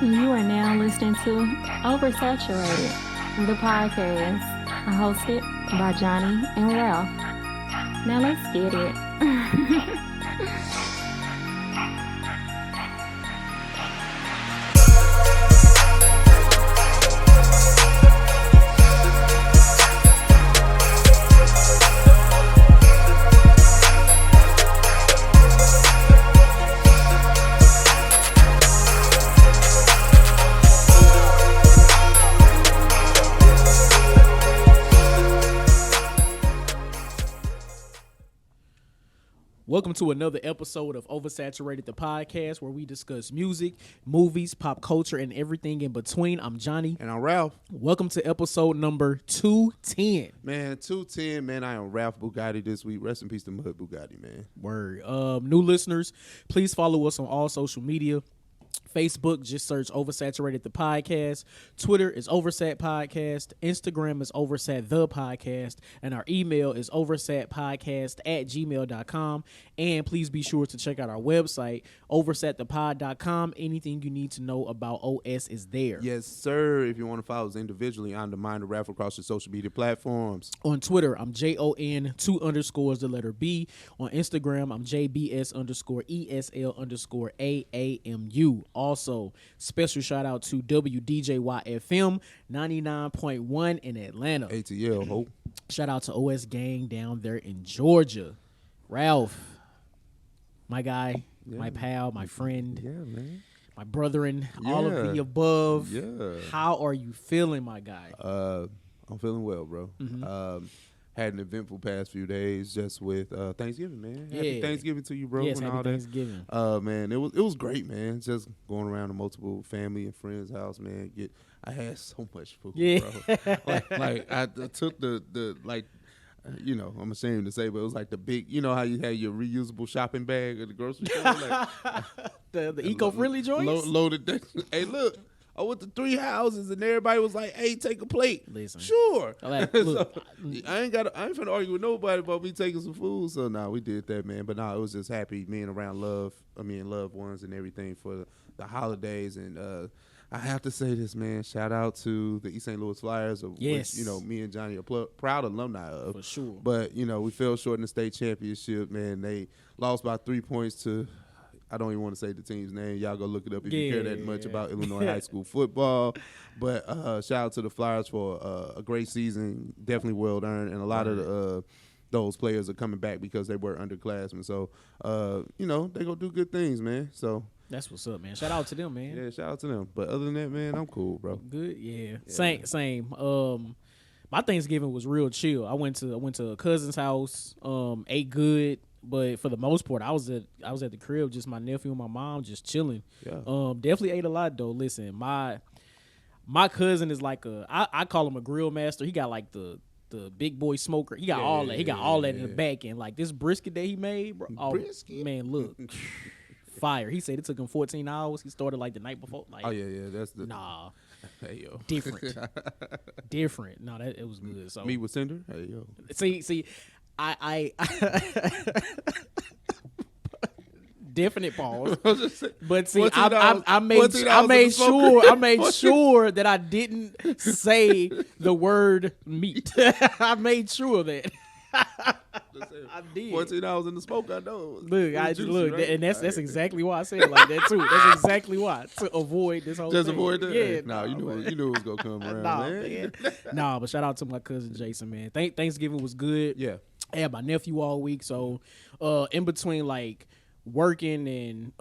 You are now listening to Oversaturated, the podcast, hosted by Johnnie and Ralph. Now let's get it. Welcome to another episode of Oversaturated, the podcast, where we discuss music, movies, pop culture, and everything in between. I'm Johnny. And I'm Ralph. Welcome to episode number 210. Man, 210, man, I am Ralph Bugatti this week. Rest in peace to Mud Bugatti, man. Word. New listeners, please follow us on all social media. Facebook, just search Oversaturated the podcast. Twitter is Oversat Podcast. Instagram is Oversat the podcast. And our email is oversatpodcast@gmail.com. And please be sure to check out our website, oversatthepod.com. Anything you need to know about OS is there. Yes, sir. If you want to follow us individually, I'm the Mind of Ralph across your social media platforms. On Twitter, I'm JON2_B. On Instagram, I'm JBS_ESL_AAMU. Also, special shout out to WDJY-FM 99.1 in Atlanta. ATL, hope. Shout out to OS Gang down there in Georgia. Ralph, my guy, my pal, my friend, man. my brethren, all of the above. Yeah. How are you feeling, my guy? I'm feeling well, bro. Had an eventful past few days just with Thanksgiving, man. Happy Thanksgiving to you, bro. Yes, and happy all Thanksgiving. That. Man, it was great, man. Just going around to multiple family and friends' house, man. I had so much food, bro. like I took the I'm ashamed to say, but it was like the big, you know how you had your reusable shopping bag at the grocery store, like, the eco-friendly joints. Loaded. Hey, look. I went to 3 houses and everybody was like, "Hey, take a plate." Listen, sure. Look, So, I ain't finna argue with nobody about me taking some food. So we did that, man. But it was just happy being around loved ones and everything for the holidays. And I have to say this, man. Shout out to the East St. Louis Flyers, of which me and Johnny are proud alumni of. For sure. But we fell short in the state championship, man. They lost by 3 points to. I don't even want to say the team's name. Y'all go look it up if you care that much about Illinois high school football. But shout out to the Flyers for a great season, definitely well earned, and a lot of those players are coming back because they were underclassmen. So they gonna do good things, man. So that's what's up, man. Shout out to them, man. Yeah, shout out to them. But other than that, man, I'm cool, bro. Good, yeah. Same. My Thanksgiving was real chill. I went to a cousin's house, ate good. But for the most part, I was at the crib, just my nephew and my mom, just chilling. Yeah. Definitely ate a lot though. Listen, my cousin is like I call him a grill master. He got like the big boy smoker. He got all that. He got all that in the back end. Like this brisket that he made, bro. Oh, brisket? Man, look. Fire. He said it took him 14 hours. He started like the night before. Like, that's the nah. Hey yo. Different. No, it was good. So meat with cinder. Hey yo. See, I definite pause. But see, I made sure that I didn't say the word meat. I made sure of that. I did. 14 hours in the smoke, I know. Look, right? And that's exactly why I said it like that too. That's exactly why, to avoid this whole thing. Just avoid that? Yeah. You knew it was gonna come around, man. But shout out to my cousin Jason, man. Thanksgiving was good. Yeah. I had my nephew all week, so in between like working and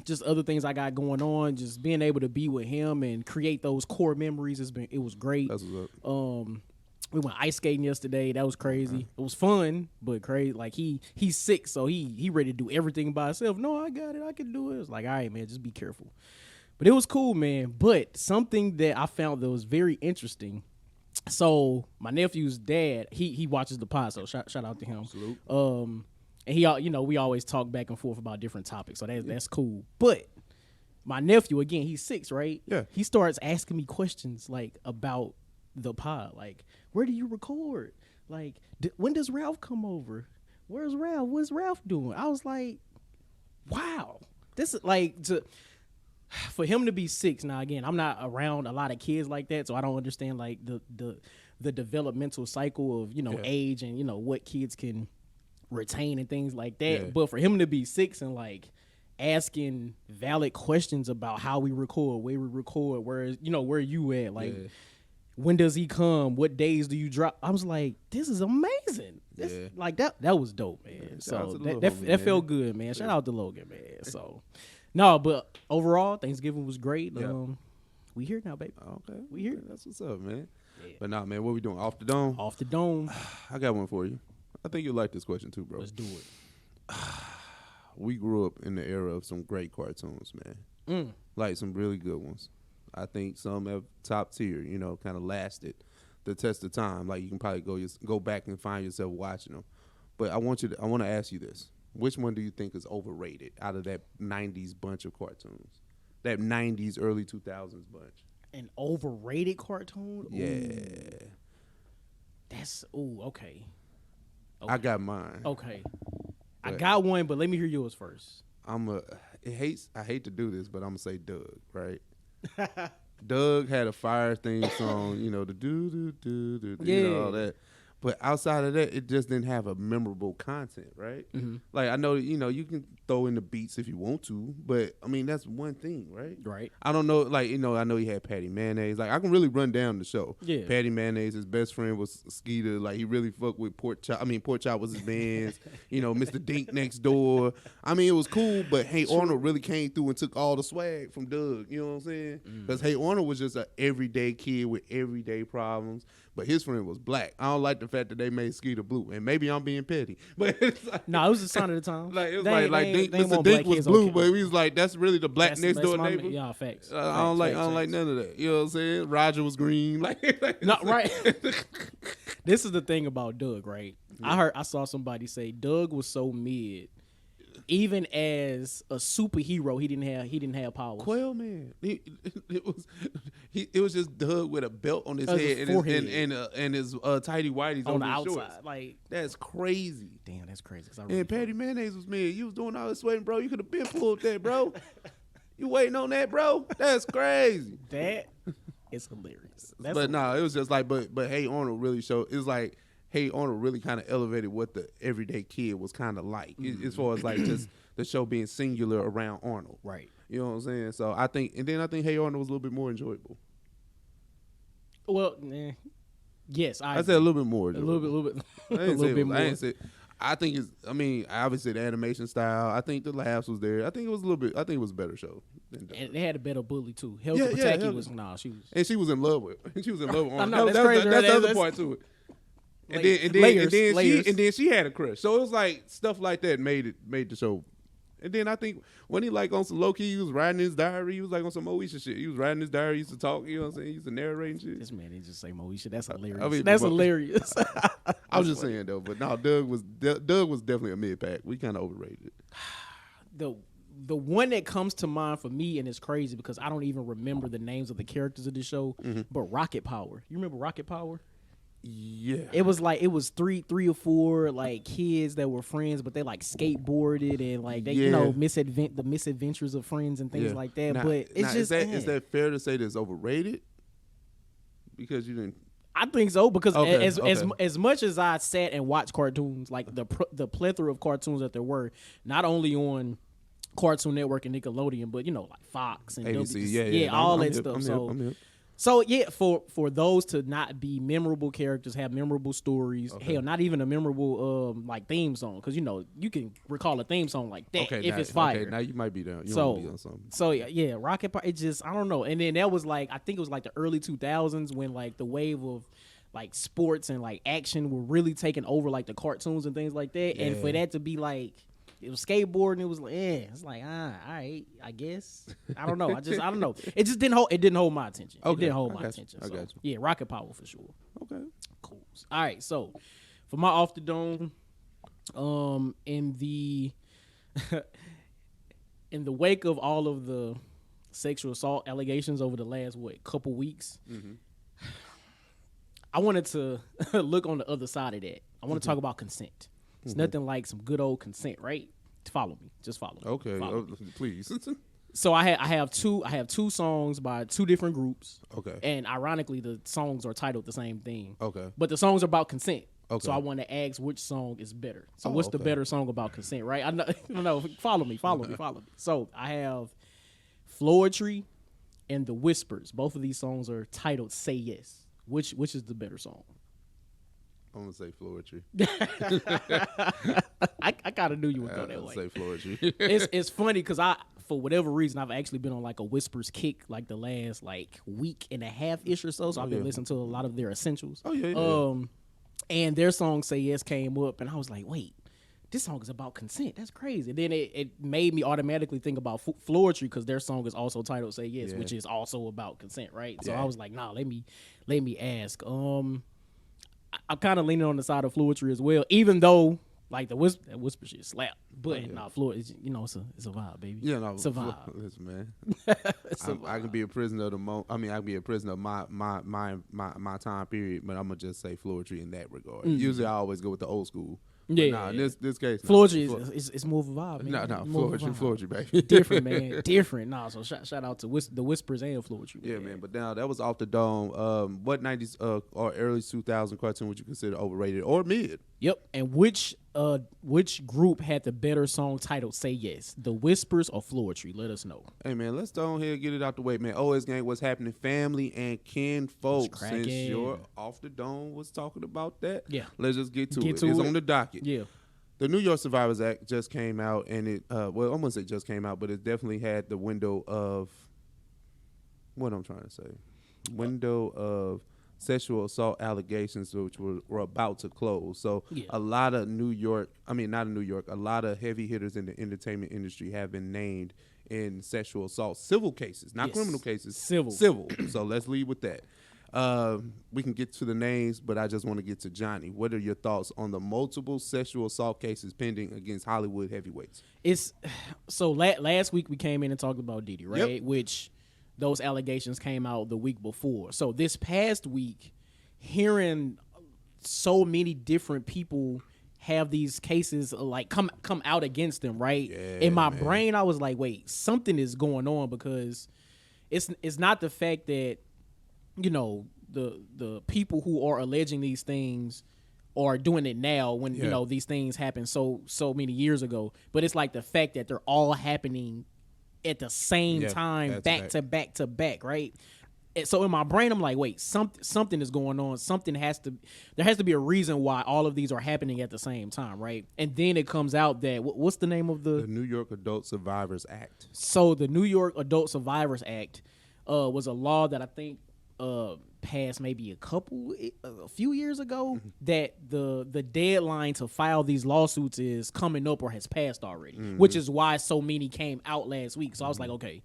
just other things I got going on, just being able to be with him and create those core memories it was great. That's what's up. We went ice skating yesterday. That was crazy. It was fun, but crazy. Like he's sick, so he ready to do everything by himself. No, I got it. I can do it. It's like, all right, man, just be careful. But it was cool, man. But something that I found that was very interesting. So my nephew's dad, he watches the pod, so shout out to him. Salute. And he, we always talk back and forth about different topics, so that's cool. But my nephew, again, he's 6, right? Yeah. He starts asking me questions like about the pod, like, where do you record? Like, when does Ralph come over? Where's Ralph? What's Ralph doing? I was like, wow, this is like for him to be 6 now, again, I'm not around a lot of kids like that, so I don't understand like the developmental cycle of age and what kids can retain and things like that. Yeah. But for him to be 6 and like asking valid questions about how we record, where we record, where you at, like when does he come, what days do you drop, I was like, this is amazing. Like that was dope, man. Yeah, so that that felt good, man. Shout out to Logan, man. So no, but overall Thanksgiving was great. We here now, baby. Okay, we here. That's what's up, man. But nah, man, what we doing? Off the dome? Off the dome. I got one for you. I think you'll like this question too, bro. Let's do it. We grew up in the era of some great cartoons, man. Like some really good ones. I think some have top tier, kind of lasted the test of time. Like you can probably go back and find yourself watching them. But I want to ask you this. Which one do you think is overrated out of that 90s bunch of cartoons? That 90s, early 2000s bunch. An overrated cartoon? Yeah. That's okay. I got mine. Okay. I got one, but let me hear yours first. I hate to do this, but I'm gonna say Doug, right? Doug had a fire theme song, the do all that. But outside of that, it just didn't have a memorable content, right? Mm-hmm. Like I know, you can throw in the beats if you want to, but I mean that's one thing, right? Right. I don't know, like I know he had Patty Mayonnaise. Like I can really run down the show. Yeah. Patty Mayonnaise, his best friend was Skeeter. Like he really fucked with Pork Chop. I mean Pork Chop was his bands. Mr. Dink next door. I mean it was cool, but Hey Arnold really came through and took all the swag from Doug. You know what I'm saying? Because Hey Arnold was just an everyday kid with everyday problems. But his friend was black. I don't like the fact that they made Skeeter blue. And maybe I'm being petty. But it's like, no, it was a sign of the time. Like, it was Mr. Dink was blue, but he was like, that's really the black next door neighbor. Yeah, facts. I don't like none of that. You know what I'm saying? Roger was green. Not right. This is the thing about Doug, right? Yeah. I saw somebody say Doug was so mid. Even as a superhero, he didn't have powers. Quail Man, it was just Doug with a belt on his head and his tighty whities on the his outside. Shorts. Like that's crazy. Damn, that's crazy. And Patty Mayonnaise was mid. You was doing all this sweating, bro. You could have been pulled that, bro. You waiting on that, bro? That's crazy. That is hilarious. It was just like, but Hey Arnold really showed. It's like. Hey Arnold really kind of elevated what the everyday kid was kind of like, as far as like just the show being singular around Arnold. Right. You know what I'm saying? So I think Hey Arnold was a little bit more enjoyable. Well, yes, I said a little bit more. A little bit. More. I think it's. I mean, obviously the animation style. I think the laughs was there. I think it was a little bit. I think it was a better show. And they had a better bully too. Helga Pataki was and she was in love with. She was in love with Arnold. No, that's crazy. That's the other part to it. And then she had a crush. So it was like stuff like that made the show. And then I think when he like on some low key, he was writing his diary. He was like on some Moesha shit. He was writing his diary. He used to talk. You know what I'm saying? He used to narrate and shit. This man didn't just say Moesha. That's hilarious. I mean, that's hilarious. I was just saying though. But no, Doug was definitely a mid pack. We kind of overrated. The one that comes to mind for me, and it's crazy because I don't even remember the names of the characters of the show, but Rocket Power. You remember Rocket Power? Yeah, it was three or four like kids that were friends, but they like skateboarded and like they the misadventures of friends and things like that. But it's just is that fair to say that it's overrated? Because you didn't. I think so because as much as I sat and watched cartoons, like the plethora of cartoons that there were, not only on Cartoon Network and Nickelodeon, but like Fox and ABC, all that stuff. I'm hip. So yeah, for those to not be memorable characters, have memorable stories, hell, not even a memorable like theme song, because you can recall a theme song like that if it's fire. Okay, now you might be down. You might be on something. So yeah, Rocket Power. It just I don't know. And then that was like I think it was like the early 2000s when like the wave of like sports and like action were really taking over like the cartoons and things like that. Yeah. And for that to be like. It was skateboarding. It was like, it's like, all right, I guess. I don't know. I don't know. It just didn't hold my attention. Okay. It didn't hold my attention. I got you. Yeah, Rocket Power for sure. Okay. Cool. All right. So for my off the dome, in the wake of all of the sexual assault allegations over the last couple weeks, I wanted to look on the other side of that. I want to talk about consent. It's nothing like some good old consent, right? Follow me. Just follow me. Okay. Follow me. Please. So I have two songs by two different groups. Okay. And ironically, the songs are titled the same thing. Okay. But the songs are about consent. Okay. So I want to ask which song is better. So what's the okay. better song about consent, right? I know. Follow me. So I have Floetry and The Whispers. Both of these songs are titled "Say Yes." Which is the better song? I'm gonna say Floetry. I kind of knew you would go that I'm way. say Floetry. It's funny because for whatever reason, I've actually been on like a Whispers kick like the last like week and a half ish or so. So I've been listening to a lot of their essentials. Oh yeah. And their song "Say Yes" came up, and I was like, wait, this song is about consent. That's crazy. And then it made me automatically think about Floetry because their song is also titled "Say Yes," which is also about consent, right? So I was like, nah, let me ask. I'm kind of leaning on the side of Floetry as well, even though like that whisper shit slap. But Floetry, it's a vibe, baby. Yeah, no, it's a vibe. Listen, man. I can be a prisoner of the I can be a prisoner of my time period, but I'm gonna just say Floetry in that regard. Usually, I always go with the old school. In this case, Floetry is more of a vibe, man. No, Floetry, baby. Different, man. Different. Nah, so shout out to the Whispers and Floetry. Yeah, man. But now that was off the dome. What 90s or early 2000 cartoon would you consider overrated or mid? Yep. And which group had the better song titled "Say Yes"? The Whispers or Floetry? Let us know. Hey, man, let's go ahead and get it out the way, man. OS Gang, what's happening, family and kin folks? Since your off the dome was talking about that, let's just get to it. It's on the docket. Yeah. The New York Survivors Act just came out, and it well, I wouldn't say just came out, but it definitely had the window of what I'm trying to say. Window of sexual assault allegations, which were about to close. So a lot of a lot of heavy hitters in the entertainment industry have been named in sexual assault civil cases, not criminal cases. Civil. So let's lead with that. We can get to the names, but I just want to get to Johnny. What are your thoughts on the multiple sexual assault cases pending against Hollywood heavyweights? Last week we came in and talked about Diddy, right? Yep. Which those allegations came out the week before. So this past week, hearing so many different people have these cases like come out against them, right? Yeah, in my brain, I was like, wait, something is going on because it's not the fact that the people who are alleging these things are doing it now when these things happened so many years ago, but it's like the fact that they're all happening at the same time, back to back, right? And so in my brain, I'm like, wait, something is going on. There has to be a reason why all of these are happening at the same time, right? And then it comes out that what's the name of the New York Adult Survivors Act. So the New York Adult Survivors Act was a law that I think passed maybe a few years ago, that the deadline to file these lawsuits is coming up or has passed already, which is why so many came out last week. So I was like, okay,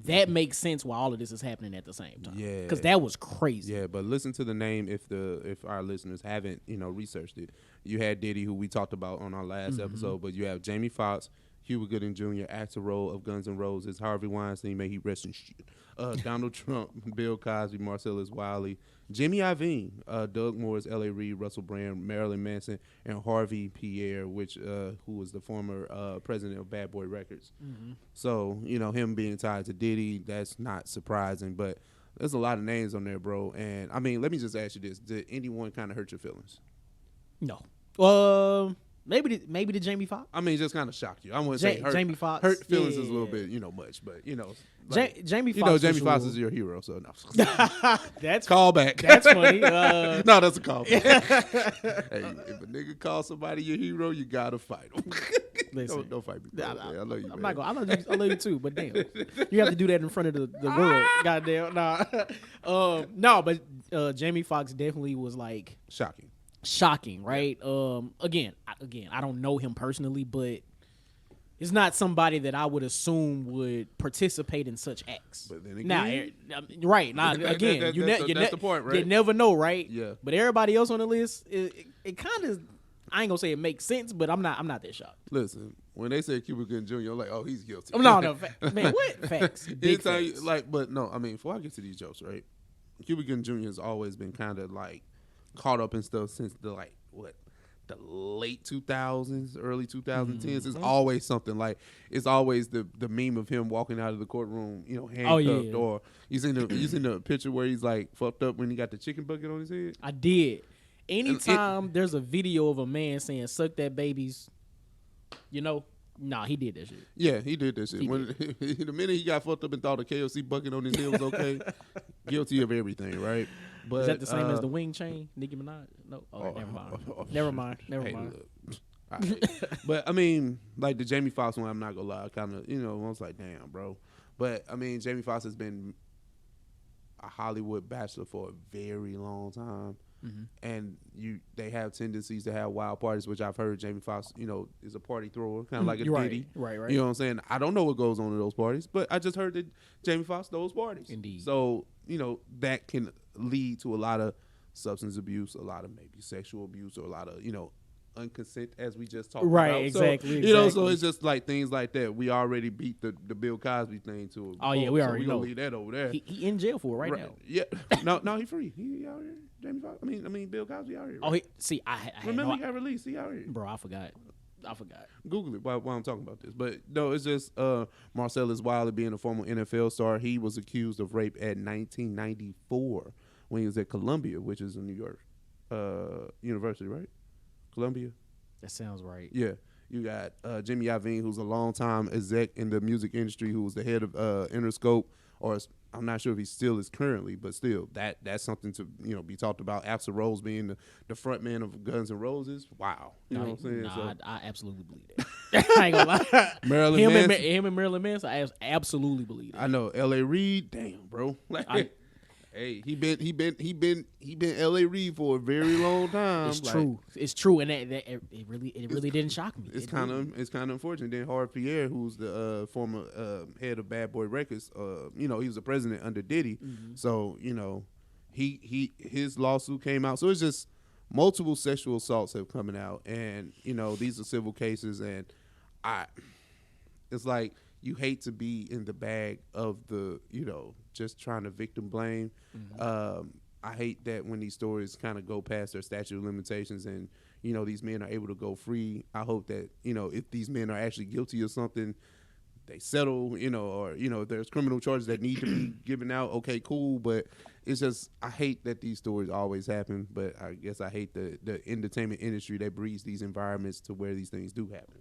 that makes sense why all of this is happening at the same time. Yeah, because that was crazy. Yeah, but listen to the name if our listeners haven't researched it. You had Diddy, who we talked about on our last episode, but you have Jamie Foxx, Cuba Gooding Jr., actor role of Guns N' Roses, Harvey Weinstein, may he rest in shit, Donald Trump, Bill Cosby, Marcellus Wiley, Jimmy Iovine, Doug Morris, L.A. Reid, Russell Brand, Marilyn Manson, and Harvey Pierre, who was the former president of Bad Boy Records. So, him being tied to Diddy, that's not surprising, but there's a lot of names on there, bro. And, I mean, let me just ask you this. Did anyone kind of hurt your feelings? No. Maybe the Jamie Foxx. I mean, just kind of shocked you. I wouldn't say hurt. Jamie Foxx. Hurt feelings is a little bit, much, but Jamie Foxx. Jamie Foxx is your hero, so no. That's call back. That's funny. No, that's a call back. Hey, if a nigga calls somebody your hero, you gotta fight him. Listen, don't fight me. I love you. I'm not gonna. I love you too, but damn, you have to do that in front of the world. Goddamn, nah. No, but Jamie Foxx definitely was like shocking, right? Again, I don't know him personally, but it's not somebody that I would assume would participate in such acts. But then again, right? Now, again, that's the point, right? You never know, right? Yeah. But everybody else on the list, it kind of, I ain't gonna say it makes sense, but I'm not that shocked. Listen, when they say Cuba Gooding Jr., I'm like, oh, he's guilty. No, man, what facts? Big facts. But no, I mean, before I get to these jokes, right? Cuba Gooding Jr. has always been kind of like caught up in stuff since the the late 2000s, early 2010s. It's always something like it's always the meme of him walking out of the courtroom, handcuffed. Or you seen the picture where he's like fucked up when he got the chicken bucket on his head. I did. Anytime there's a video of a man saying "suck that baby's," nah, he did that shit. Yeah, he did that shit. The minute he got fucked up and thought a KFC bucket on his head was okay, guilty of everything, right? But is that the same as the wing chain, Nicki Minaj? No, never mind. Look. Right. But I mean, like the Jamie Foxx one, I'm not gonna lie, kind of, I was like, damn, bro. But I mean, Jamie Foxx has been a Hollywood bachelor for a very long time. And they have tendencies to have wild parties, which I've heard Jamie Foxx, is a party thrower, kind of like a Diddy. Right. You know what I'm saying? I don't know what goes on at those parties, but I just heard that Jamie Foxx throws parties. Indeed. So, that can lead to a lot of substance abuse, a lot of maybe sexual abuse, or a lot of, unconsent, as we just talked about. Right, exactly. So it's just like things like that. We already beat the Bill Cosby thing to it. Oh, yeah, we already know. Leave that over there. He in jail for it right now. Yeah. No, he free. He out here. Jamie Foxx. I mean, Bill Cosby out here. Right? I remember he got released. He out here. Bro, I forgot. Google it while I'm talking about this. But no, it's just Marcellus Wiley, being a former NFL star. He was accused of rape at 1994 when he was at Columbia, which is a New York university, right? Columbia. That sounds right. Yeah. You got Jimmy Iovine, who's a longtime exec in the music industry, who was the head of Interscope, or I'm not sure if he still is currently, but still, that's something to be talked about. Axl Rose being the front man of Guns N' Roses. Wow, you know what I'm saying? Nah, I absolutely believe that. I ain't gonna lie. Marilyn Manson. Him and Marilyn Manson, I absolutely believe that. I know. L.A. Reid, damn, bro. Hey, he been L.A. Reid for a very long time. It's true, and it really didn't shock me. It's kind of unfortunate. Then Harvey Pierre, who's the former head of Bad Boy Records, he was the president under Diddy. So his lawsuit came out. So it's just multiple sexual assaults have coming out, and these are civil cases, and it's like you hate to be in the bag of the just trying to victim blame. I hate that when these stories kind of go past their statute of limitations and these men are able to go free. I hope that if these men are actually guilty of something, they settle, or if there's criminal charges that need to be given out, okay, cool. But it's just, I hate that these stories always happen, but I guess I hate the entertainment industry that breeds these environments to where these things do happen.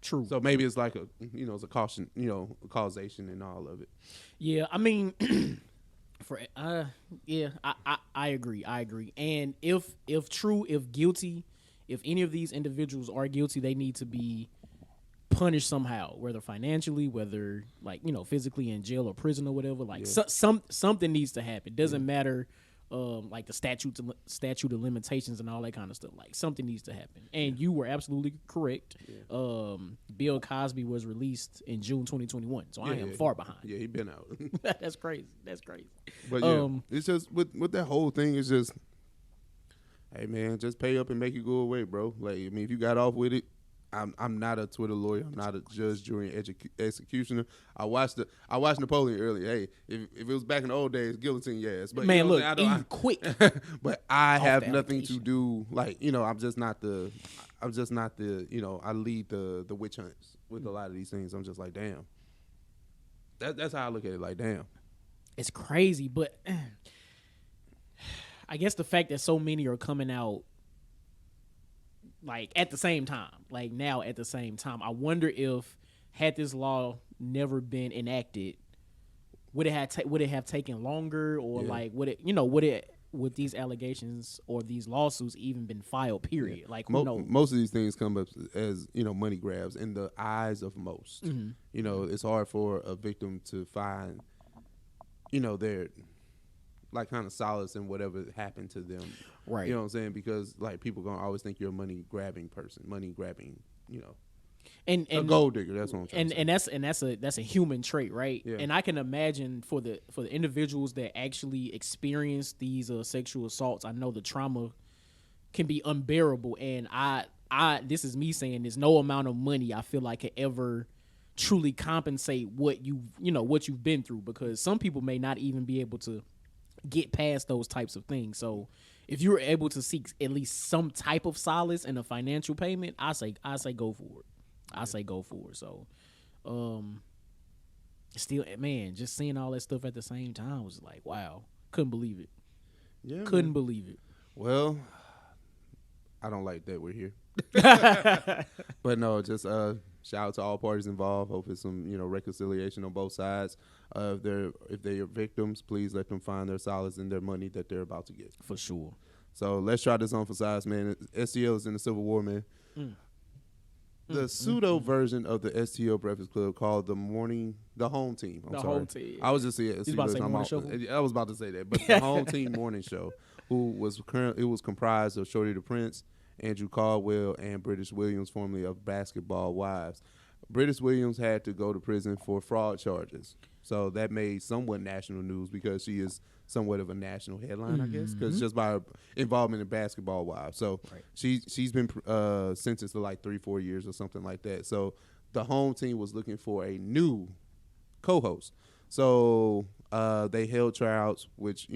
True. So maybe it's like it's a caution, a causation and all of it. Yeah, I mean, I agree. And if true, if guilty, if any of these individuals are guilty, they need to be punished somehow, whether financially, whether physically in jail or prison or whatever. Something needs to happen. Doesn't matter. Like the statute of limitations and all that kind of stuff. Like something needs to happen. And you were absolutely correct. Yeah. Bill Cosby was released in June 2021, so I am far behind. Yeah, he been out. That's crazy. But it's just with that whole thing. It's just, hey man, just pay up and make it go away, bro. Like if you got off with it. I'm not a Twitter lawyer. I'm not a judge, jury, and executioner. I watched Napoleon earlier. Hey, if it was back in the old days, guillotine, yes. But man, look, quick. But I have nothing to do. I'm just not the. I lead the witch hunts with a lot of these things. I'm just like, damn. That's how I look at it. Like, damn. It's crazy, but I guess the fact that so many are coming out. At the same time, I wonder if had this law never been enacted, would it have taken longer, or would these allegations or these lawsuits even been filed? Period. Yeah. Who knows? Most of these things come up as money grabs in the eyes of most. Mm-hmm. It's hard for a victim to find, their kind of solace in whatever happened to them. Right. You know what I'm saying? Because people gonna always think you're a money grabbing person, and a gold digger. That's what I'm trying to say. And that's a human trait, right? Yeah. And I can imagine for the individuals that actually experience these sexual assaults, I know the trauma can be unbearable. And I this is me saying there's no amount of money I feel like could ever truly compensate what you've been through, because some people may not even be able to get past those types of things. So if you're able to seek at least some type of solace in a financial payment, I say go for it. I say go for it. So, still, man, just seeing all that stuff at the same time was like, wow, couldn't believe it. Yeah, Couldn't believe it. Well, I don't like that we're here. But no, just shout out to all parties involved. Hope it's some reconciliation on both sides. If they are victims, please let them find their solace in their money that they're about to get. For sure. So let's try this on for size, man. STL is in the Civil War, man. The pseudo version of the STL Breakfast Club called the home team. I'm sorry. Home team. I was just saying. I was about to say that, but the home team morning show, it was comprised of Shorty the Prince, Andrew Caldwell, and British Williams, formerly of Basketball Wives. British Williams had to go to prison for fraud charges. So that made somewhat national news because she is somewhat of a national headline, I guess, because just by her involvement in Basketball Wives. So she's been sentenced to like 3-4 years or something like that. So the home team was looking for a new co-host. So they held tryouts, which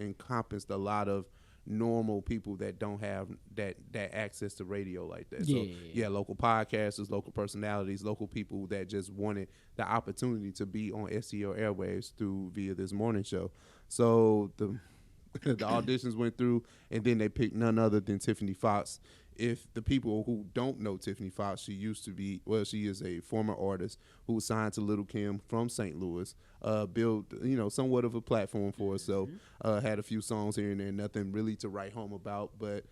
encompassed a lot of normal people that don't have that access to radio like that. So local podcasters, local personalities, local people that just wanted the opportunity to be on STL airwaves via this morning show. So the auditions went through, and then they picked none other than Tiffany Fox. If the people who don't know Tiffany Fox, she is a former artist who was signed to Little Kim from St. Louis, built, somewhat of a platform for herself, had a few songs here and there, nothing really to write home about, but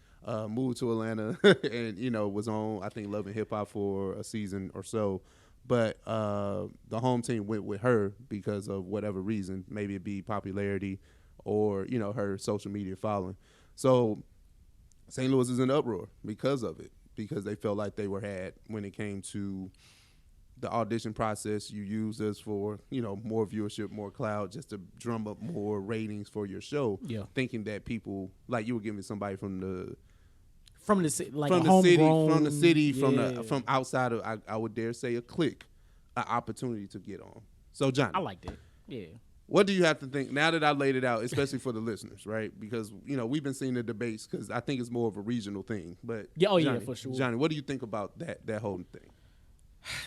moved to Atlanta and, was on, I think, Love and Hip Hop for a season or so. But the home team went with her because of whatever reason, maybe it be popularity or, her social media following. So St. Louis is in uproar because of it, because they felt like they were had when it came to the audition process. You used us for, more viewership, more clout, just to drum up more ratings for your show. Yeah. Thinking that people, like you were giving somebody from the city, from outside of, I would dare say, a clique, an opportunity to get on. So Johnny, I liked it. Yeah. What do you have to think now that I laid it out, especially for the listeners, right? Because we've been seeing the debates because I think it's more of a regional thing. But Johnny, for sure. Johnny, what do you think about that whole thing?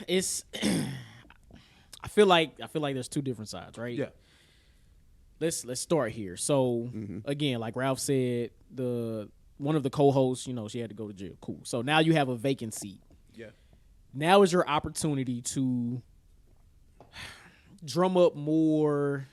It's I feel like there's two different sides, right? Yeah. Let's start here. So again, like Ralph said, one of the co-hosts, she had to go to jail. Cool. So now you have a vacant seat. Yeah. Now is your opportunity to drum up more.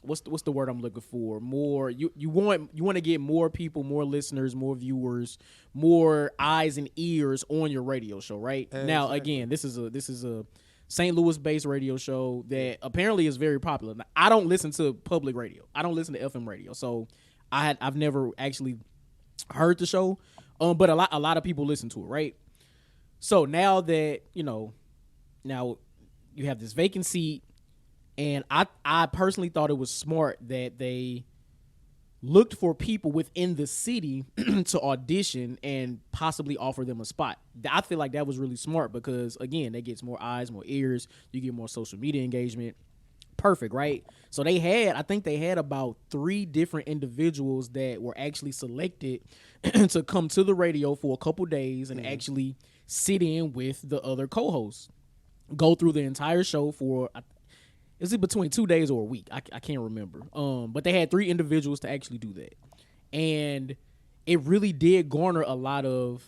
What's the word I'm looking for? More. You want to get more people, more listeners, more viewers, more eyes and ears on your radio show, right? Exactly. Now again, this is a St. Louis-based radio show that apparently is very popular. Now, I don't listen to public radio. I don't listen to FM radio, so I've never actually heard the show. But a lot of people listen to it, right? So now that now you have this vacant seat. And I personally thought it was smart that they looked for people within the city to audition and possibly offer them a spot. I feel like that was really smart because, again, that gets more eyes, more ears. You get more social media engagement. Perfect, right? So I think they had about 3 different individuals that were actually selected to come to the radio for a couple days and actually sit in with the other co-hosts. Go through the entire show for... Is it between 2 days or a week? I can't remember. But they had 3 individuals to actually do that. And it really did garner a lot of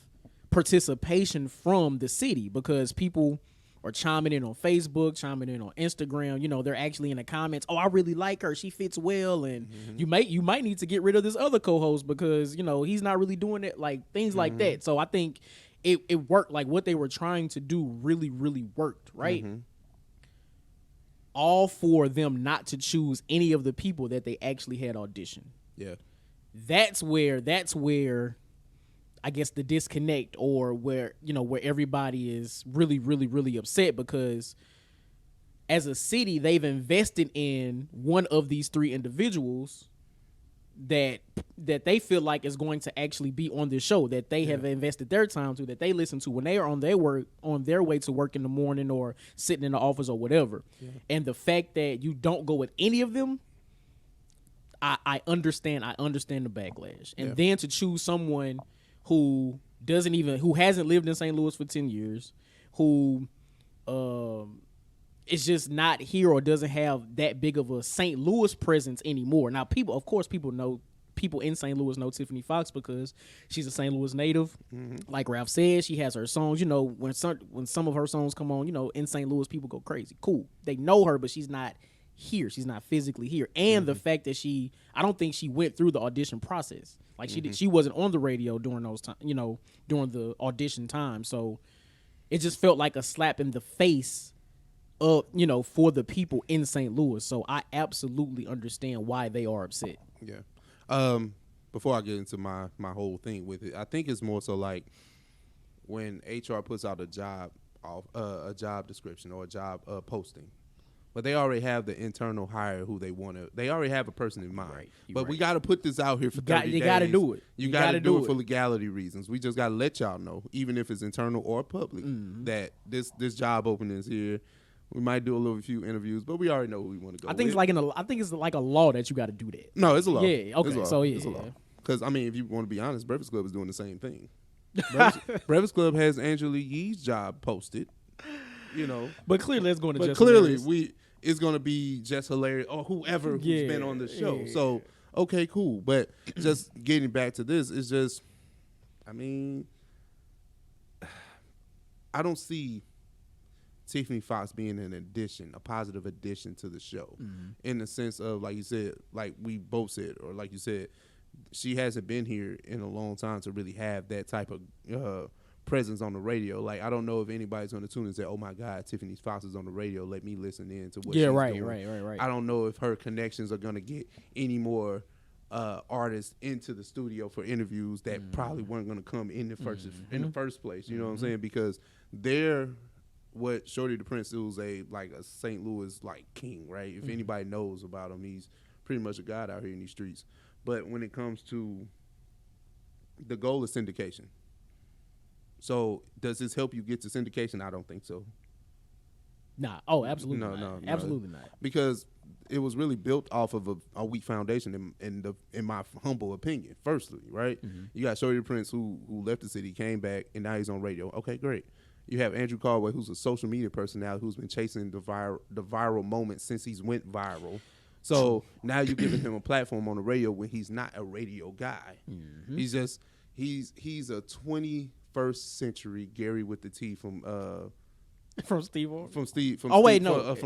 participation from the city because people are chiming in on Facebook, chiming in on Instagram. They're actually in the comments, oh, I really like her. She fits well. And you might need to get rid of this other co-host because, he's not really doing it, like things like that. So I think it worked. Like what they were trying to do really, really worked, right? All for them not to choose any of the people that they actually had audition. Yeah. That's where I guess the disconnect or where everybody is really, really, really upset because as a city, they've invested in one of these 3 individuals that they feel like is going to actually be on this show, that they have invested their time to, that they listen to when they are on their way to work in the morning or sitting in the office or whatever. And the fact that you don't go with any of them, I understand the backlash, and then to choose someone who hasn't lived in St. Louis for 10 years, who is just not here or doesn't have that big of a St. Louis presence anymore. Now, people in St. Louis know Tiffany Fox because she's a St. Louis native. Like Ralph said, she has her songs. You know, when some of her songs come on, you know, in St. Louis, people go crazy. Cool. They know her, but she's not here. She's not physically here. And the fact that I don't think she went through the audition process. Like she wasn't on the radio during those time, you know, during the audition time. So it just felt like a slap in the face you know, for the people in St. Louis. So I absolutely understand why they are upset. Yeah. Before I get into my whole thing with it, I think it's more so like when HR puts out a job description or a job posting, but they already have the internal hire who they want to. They already have a person in mind. Right. But we got to put this out here for 30 days. You got to do it. You got to do it for legality reasons. We just got to let y'all know, even if it's internal or public, that this job opening is here. We might do a few interviews, but we already know who we want to go. I think it's like a law that you got to do that. No, it's a law. Yeah. Okay. It's a law. Because I mean, if you want to be honest, Breakfast Club is doing the same thing. Breakfast Club has Angela Yee's job posted. You know, but clearly it's going to. But clearly it's going to be Just Hilarious or whoever who's been on the show. Yeah. So okay, cool. But just getting back to this, it's just, I mean, I don't see Tiffany Fox being a positive addition to the show, in the sense of, like you said, like we both said, or like you said, she hasn't been here in a long time to really have that type of presence on the radio. Like, I don't know if anybody's going to tune in and say, "Oh my God, Tiffany Fox is on the radio. Let me listen in to what she's doing." Right. I don't know if her connections are going to get any more artists into the studio for interviews that probably weren't going to come in the first place. You know what I'm saying? Because they're what Shorty the Prince is a St. Louis like king, right? If anybody knows about him, he's pretty much a god out here in these streets. But when it comes to the goal is syndication. So does this help you get to syndication? I don't think so. Nah. Oh, absolutely not. Absolutely not. Because it was really built off of a weak foundation in my humble opinion. Firstly, right? You got Shorty the Prince who left the city, came back, and now he's on radio. Okay, great. You have Andrew Caldwell, who's a social media personality who's been chasing the viral moment since he's went viral. So now you're giving him a platform on the radio when he's not a radio guy. He's a 21st century Gary with the T from Steve. From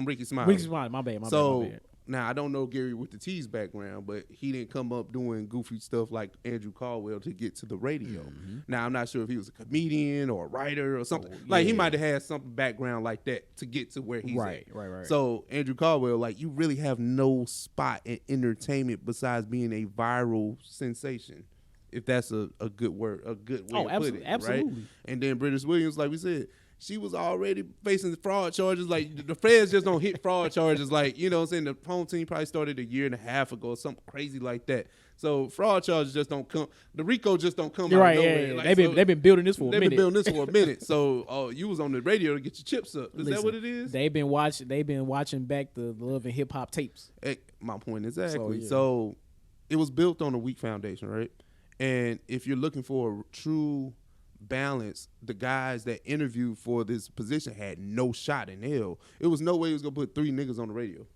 Ricky Smiley. Ricky Smiley, my bad. Now, I don't know Gary with the T's background, but he didn't come up doing goofy stuff like Andrew Caldwell to get to the radio. Now, I'm not sure if he was a comedian or a writer or something. He might have had some background like that to get to where he's at. Right. So, Andrew Caldwell, like, you really have no spot in entertainment besides being a viral sensation, if that's a good word, a good way to put it. Absolutely. Right? And then British Williams, like we said, she was already facing fraud charges. Like, the feds just don't hit fraud charges. Like, you know what I'm saying? The home team probably started a year and a half ago or something crazy like that. So fraud charges just don't come. The RICO just don't come out of nowhere. Yeah. Like, they've been building this for a minute. They've been building this for a minute. So you was on the radio to get your chips up. Is that what it is? They've been watching back the Love and Hip Hop tapes. My point exactly. So it was built on a weak foundation, right? And if you're looking for a true balance, the guys that interviewed for this position had no shot in hell. It was no way he was gonna put 3 niggas on the radio.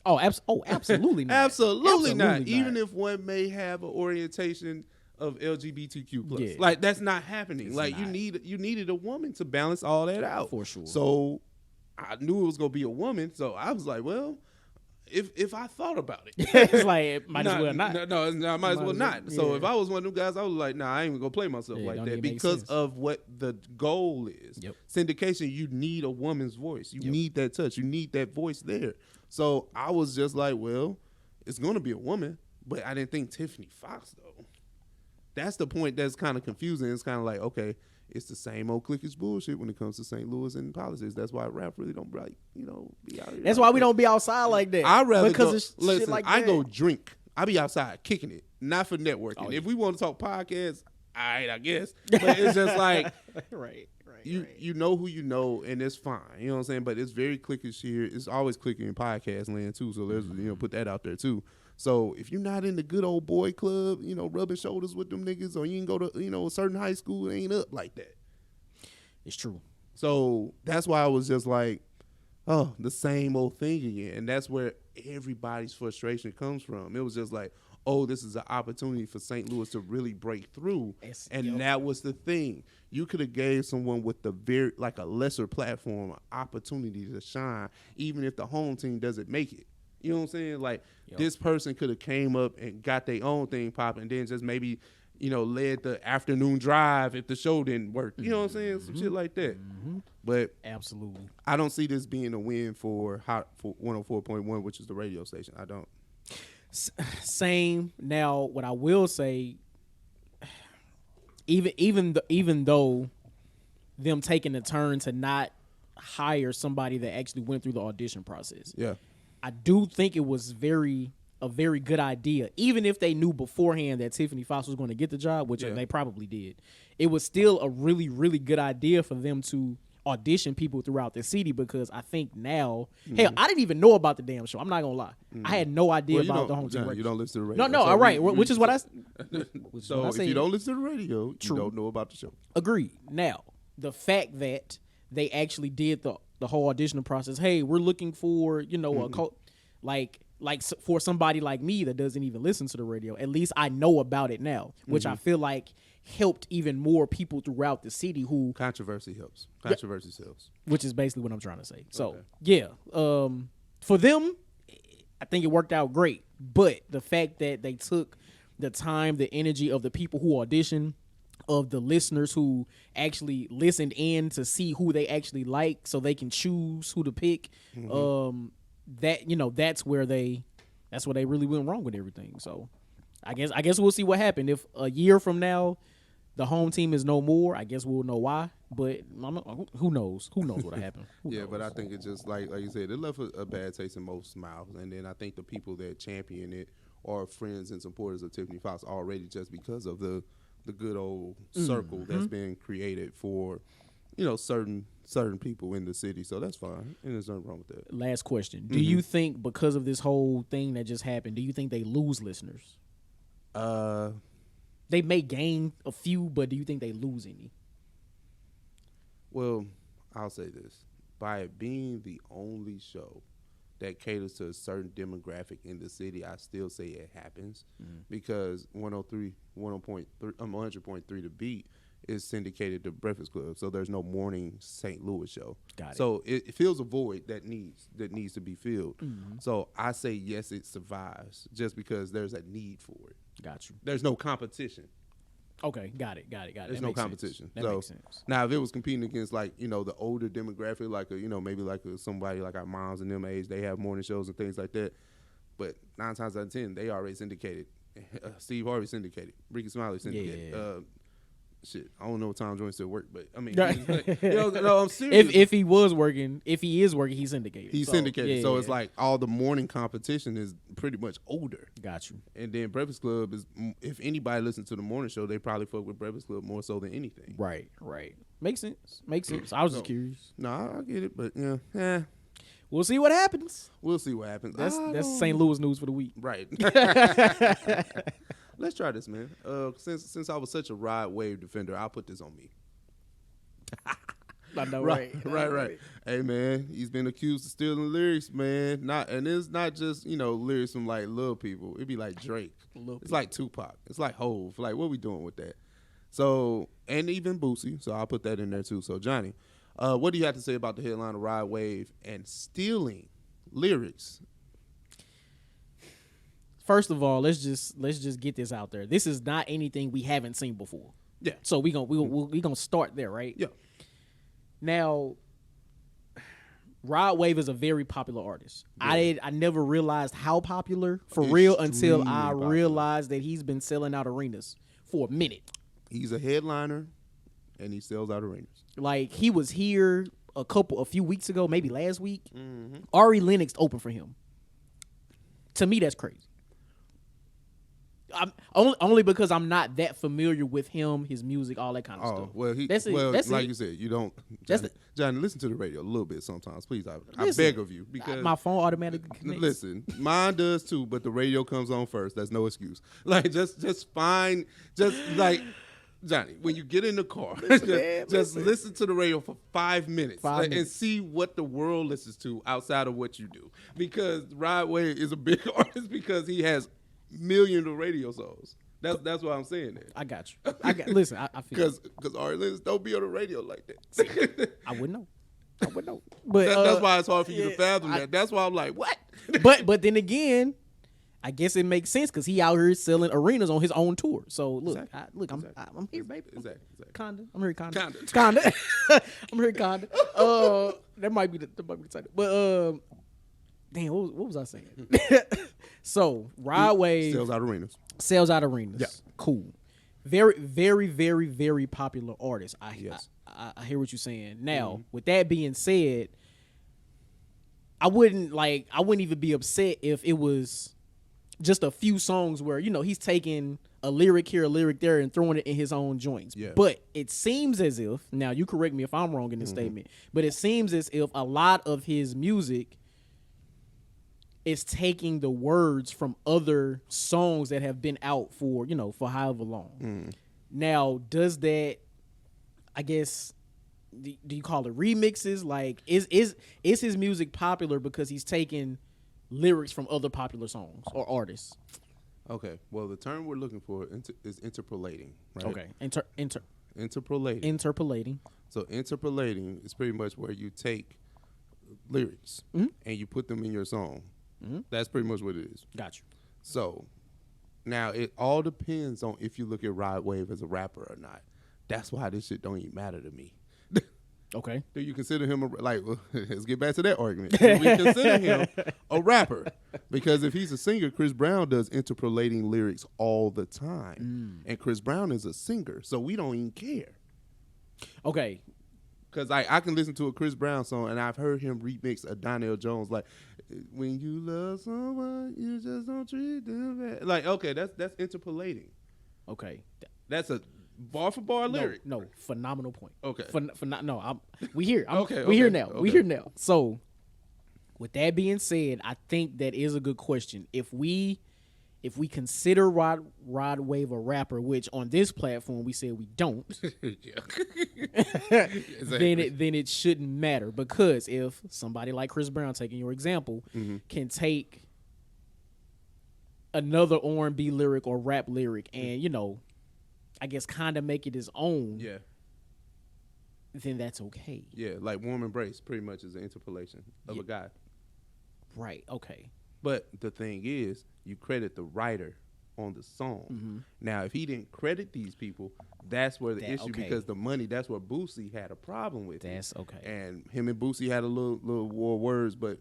Absolutely not. Absolutely not. Even if one may have an orientation of LGBTQ plus, like, that's not happening. You needed a woman to balance all that out for sure. So I knew it was gonna be a woman. So I was like, well, if I thought about it, it's like it might as well not. No, I might as well not. Yeah. So if I was one of them guys, I was like, nah, I ain't even gonna play myself like that because of what the goal is. Syndication, you need a woman's voice. You need that touch. You need that voice there. So I was just like, well, it's gonna be a woman, but I didn't think Tiffany Fox though. That's the point that's kind of confusing. It's kind of like, okay, it's the same old cliquish bullshit when it comes to St. Louis and politics. That's why rap really don't, like, be out here. That's why we don't be outside like that. I'd rather because shit like that. I go drink. I be outside kicking it, not for networking. If we want to talk podcasts, all right, I guess. But it's just like, right. you know who you know, and it's fine. You know what I'm saying? But it's very cliquish here. It's always clicking in podcast land too. So there's put that out there too. So if you're not in the good old boy club, rubbing shoulders with them niggas, or you can go to a certain high school, it ain't up like that. It's true. So that's why I was just like, oh, the same old thing again. And that's where everybody's frustration comes from. It was just like, oh, this is an opportunity for St. Louis to really break through. That was the thing. You could have gave someone with a lesser platform an opportunity to shine, even if the home team doesn't make it. You know what I'm saying? Like, this person could have came up and got their own thing popping, and then just maybe, led the afternoon drive if the show didn't work. You know what I'm saying? Some shit like that. But absolutely, I don't see this being a win for 104.1, which is the radio station. I don't. Same. Now, what I will say, even though them taking the turn to not hire somebody that actually went through the audition process, I do think it was a very good idea. Even if they knew beforehand that Tiffany Fox was going to get the job, which they probably did, it was still a really, really good idea for them to audition people throughout the city, because I think now, hell, I didn't even know about the damn show. I'm not gonna lie, I had no idea about the home team. You don't listen to the radio. No, all right, which is what I. So if you don't listen to the radio, you don't know about the show. Agreed. Now, the fact that they actually did the whole auditioning process. Hey, we're looking for for somebody like me that doesn't even listen to the radio. At least I know about it now, which I feel like helped even more people throughout the city who controversy helps. Controversy sells. Which is basically what I'm trying to say. So for them, I think it worked out great. But the fact that they took the time, the energy of the people who auditioned, of the listeners who actually listened in to see who they actually like, so they can choose who to pick. That's where they really went wrong with everything. So I guess we'll see what happened. If a year from now the home team is no more, I guess we'll know why. But who knows? Who knows what'll happen? But I think it's just like you said, it left a bad taste in most mouths. And then I think the people that champion it are friends and supporters of Tiffany Fox already, just because of the good old circle that's been created for certain people in the city. So that's fine, and there's nothing wrong with that. Last question: do you think, because of this whole thing that just happened, do you think they lose listeners? They may gain a few, but do you think they lose any? Well, I'll say this: by it being the only show that caters to a certain demographic in the city, I still say it happens, because 100.3 The Beat is syndicated to Breakfast Club, so there's no morning St. Louis show. Got it. So it fills a void that needs to be filled. So I say yes, it survives just because there's a need for it. Got you. There's no competition. Okay, got it. There's no competition. That makes sense. Now, if it was competing against the older demographic, maybe somebody like our moms and them age, they have morning shows and things like that. But 9 times out of 10, they already syndicated. Steve Harvey syndicated. Ricky Smiley syndicated. I don't know what Tom Joyce still work, but I mean, no, I'm serious. If he is working, he's syndicated. He's syndicated, so it's like all the morning competition is pretty much older. Got you. And then Breakfast Club is, if anybody listens to the morning show, they probably fuck with Breakfast Club more so than anything. Right. Makes sense. I was just curious. No, I get it, but we'll see what happens. That's St. Louis news for the week. Right. Let's try this, man. Since I was such a ride wave defender, I'll put this on me. I know, right. Hey, man, he's been accused of stealing lyrics, man. And it's not just lyrics from like little people. It'd be like Drake. It's like Tupac. It's like Hove. Like, what are we doing with that? So, and even Boosie. So I'll put that in there too. So Johnny, what do you have to say about the headline of Ride Wave and stealing lyrics? First of all, let's just get this out there. This is not anything we haven't seen before. Yeah. So we gonna start there, right? Yeah. Now, Rod Wave is a very popular artist. Yeah. I never realized how popular for real until I realized that he's been selling out arenas for a minute. He's a headliner, and he sells out arenas. Like, he was here a few weeks ago, maybe last week. Ari Lennox opened for him. To me, that's crazy. I'm only because I'm not that familiar with him, his music, all that kind of stuff. Well, That's it. well, That's like it. you said, you don't. That's Johnny, listen to the radio a little bit sometimes, please. I Listen, beg of you, because my phone automatically connects. listen, mine does too, but the radio comes on first. That's no excuse. Like just find, just like Johnny, when you get in the car, just listen to the radio for 5 minutes, and see what the world listens to outside of what you do. Because Rod Wave is a big artist because he has millions of radio songs. That's why I'm saying that. I got you. Listen. I feel because artists don't be on the radio like that. I wouldn't know. But that's why it's hard for you to fathom that. That's why I'm like, what? but then again, I guess it makes sense because he out here selling arenas on his own tour. So look, Exactly. I'm here, baby. Exactly. Kinda. I'm here, kinda. Kinda. I'm here, kinda. That might be the title. But damn, what was I saying? So Rod Wave sells out arenas. Yeah. Cool. Very, very, very, very popular artist. I hear what you're saying. Now, with that being said, I wouldn't even be upset if it was just a few songs where, he's taking a lyric here, a lyric there, and throwing it in his own joints. Yeah. But it seems as if, now you correct me if I'm wrong in this statement, but it seems as if a lot of his music is taking the words from other songs that have been out for however long. Now, does that, I guess, do you call it remixes? Like, is his music popular because he's taking lyrics from other popular songs or artists? Okay. Well, the term we're looking for is interpolating, right? Okay. Interpolating. Interpolating. So interpolating is pretty much where you take lyrics and you put them in your song. That's pretty much what it is. Got you. So now it all depends on if you look at Rod Wave as a rapper or not. That's why this shit don't even matter to me. Okay. Do you consider him let's get back to that argument. Do we consider him a rapper? Because if he's a singer, Chris Brown does interpolating lyrics all the time. And Chris Brown is a singer, so we don't even care. Okay. Because I can listen to a Chris Brown song, and I've heard him remix a Donnell Jones, like, when you love someone, you just don't treat them bad. Like, okay, that's interpolating. Okay. That's a bar for bar lyric. No, phenomenal point. Okay. We here. Okay. We here now. We here now. So, with that being said, I think that is a good question. If we consider Rod Wave a rapper, which on this platform we said we don't, Exactly. then it shouldn't matter, because if somebody like Chris Brown, taking your example, can take another R&B lyric or rap lyric and I guess kind of make it his own, then that's okay. Yeah, like Warm Embrace pretty much is an interpolation of a guy. Right. Okay. But the thing is, you credit the writer on the song. Now, if he didn't credit these people, that's where the issue, because the money, that's where Boosie had a problem with. That's okay. And him and Boosie had a little war of words, but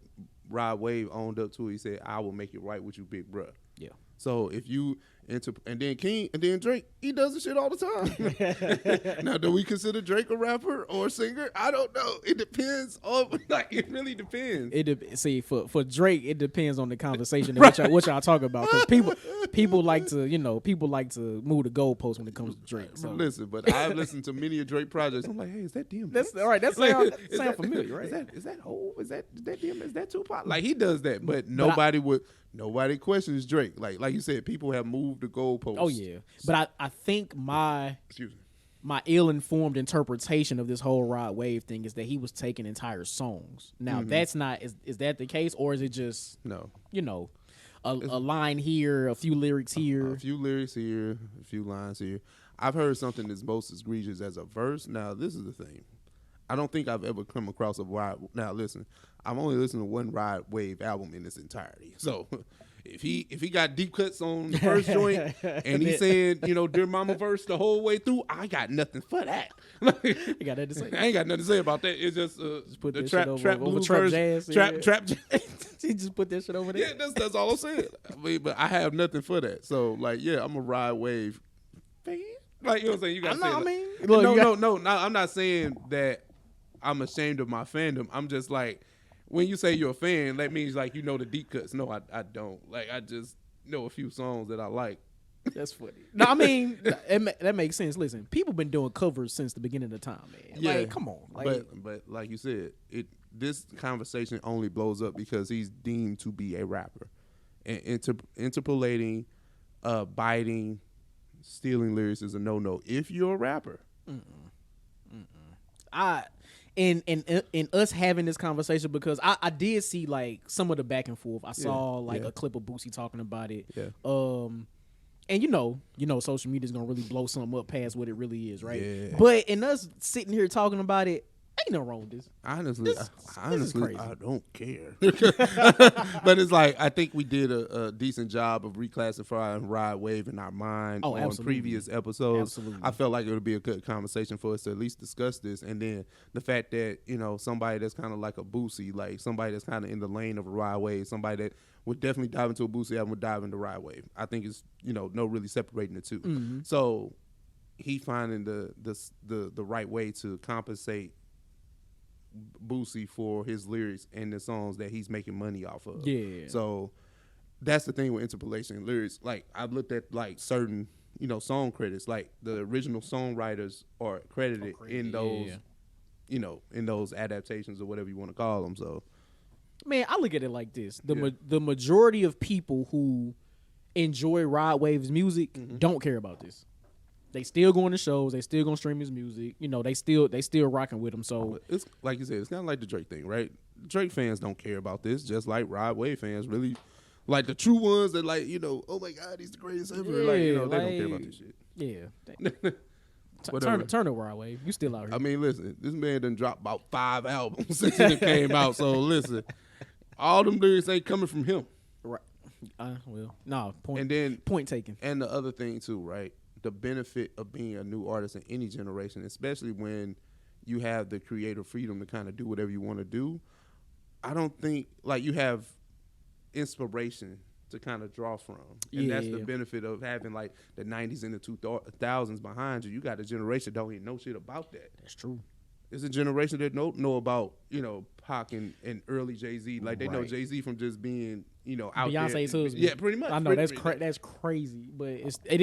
Rod Wave owned up to it. He said, I will make it right with you, big bruh. Yeah. So if you and then King and then Drake, he does this shit all the time. Now, do we consider Drake a rapper or a singer? I don't know. It depends on it really depends. See, for Drake, it depends on the conversation and what y'all talk about, because people like to move the goalposts when it comes to Drake. So. Listen, but I've listened to many of Drake projects. I'm like, hey, is that DMX? That's all right. That sound familiar, right? Is that Hov? Is that DMX? Is that Tupac? Like, he does that, but nobody questions Drake. Like you said, people have moved the goalposts. Oh yeah, but I think my ill-informed interpretation of this whole Rod Wave thing is that he was taking entire songs. Now that's not is that the case, or is it just a line here, a few lyrics here, a few lyrics here, a few lines here. I've heard something that's most egregious as a verse. Now this is the thing. I don't think I've ever come across a Rod. Now listen, I've only listened to one Rod Wave album in its entirety. So if he got deep cuts on the first joint and he said, Dear Mama verse the whole way through, I got nothing for that. You got nothing to say. I ain't got nothing to say about that. It's just put the that trap shit over blues trap verse, jazz. trap jazz. He just put that shit over there. Yeah, that's all I'm saying. I mean, but I have nothing for that. So I'm a Rod Wave fan. Like, you know what I'm saying? You got to say No, I'm not saying that I'm ashamed of my fandom. I'm just like, when you say you're a fan, that means like the deep cuts. No, I don't. Like, I just know a few songs that I like. That's funny. No, I mean that makes sense. Listen, people been doing covers since the beginning of time, man. Yeah, Like, come on. Like, but like you said, this conversation only blows up because he's deemed to be a rapper, and interpolating, biting, stealing lyrics is a no. If you're a rapper, in us having this conversation, because I did see like some of the back and forth. I saw like a clip of Boosie talking about it. Yeah. And you know, social media is gonna really blow something up past what it really is, right? Yeah. But in us sitting here talking about it, ain't no wrong with this. honestly, This is crazy. I don't care. But it's like I think we did a decent job of reclassifying Ride Wave in our mind on absolutely. previous episodes. Absolutely. I felt like it would be a good conversation for us to at least discuss this, and then the fact that somebody that's kind of like a Boosie, like somebody that's kind of in the lane of a Ride Wave, somebody that would definitely dive into a Boosie album, would dive into Ride Wave. I think it's no really separating the two. Mm-hmm. So he finding the right way to compensate Boosie for his lyrics and the songs that he's making money off of. Yeah. So that's the thing with interpolation and lyrics. Like I've looked at like certain song credits, like the original songwriters are credited in those in those adaptations or whatever you want to call them. So Man, I look at it like this: the majority of people who enjoy Rod Wave's music don't care about this. They still going to shows. They still gonna stream his music. They still rocking with him. So it's like you said, it's kind of like the Drake thing, right? Drake fans don't care about this, just like Rod Wave fans really, like the true ones that like oh my God, he's the greatest ever. They don't care about this shit. Yeah. Turn to Rod Wave. You still out here. I mean, listen, this man done dropped about 5 albums since it came out. So listen, all them lyrics ain't coming from him. Right. Well, no. Point taken. And the other thing too, right? The benefit of being a new artist in any generation, especially when you have the creative freedom to kind of do whatever you want to do. I don't think like you have inspiration to kind of draw from. And that's the benefit of having like the 90s and the 2000s behind you. You got a generation that don't even know shit about that. That's true. It's a generation that don't know about, Pac and early Jay-Z. Like they know Jay-Z from just being, out Beyonce's there. husband. Yeah, pretty much. I know that's crazy, but it's the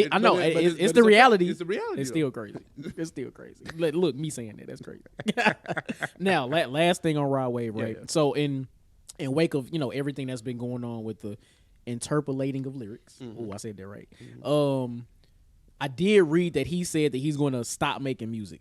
reality. It's the reality. It's still crazy. It's still crazy. Look, me saying that's crazy. Now, last thing on Rod Wave, right? Yeah. So in wake of everything that's been going on with the interpolating of lyrics. Oh, I said that right. I did read that he said that he's going to stop making music.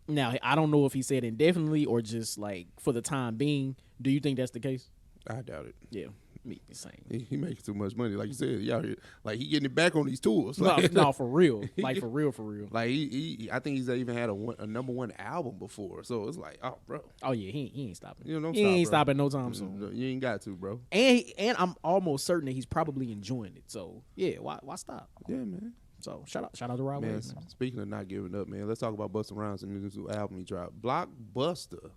Now, I don't know if he said indefinitely or just like for the time being. Do you think that's the case? I doubt it. Yeah, me the same. He making too much money, like you said. He out here, like he getting it back on these tours. No, for real. Like for real. Like I think he's even had a #1 album before. So it's like, oh, bro. Oh yeah, he ain't stopping. He ain't stopping no time soon. You ain't got to, bro. And I'm almost certain that he's probably enjoying it. So yeah, why stop? Yeah, man. So shout out to Rod Wave, man. Speaking of not giving up, man, let's talk about Busta Rhymes and the new album he dropped. BlockBusta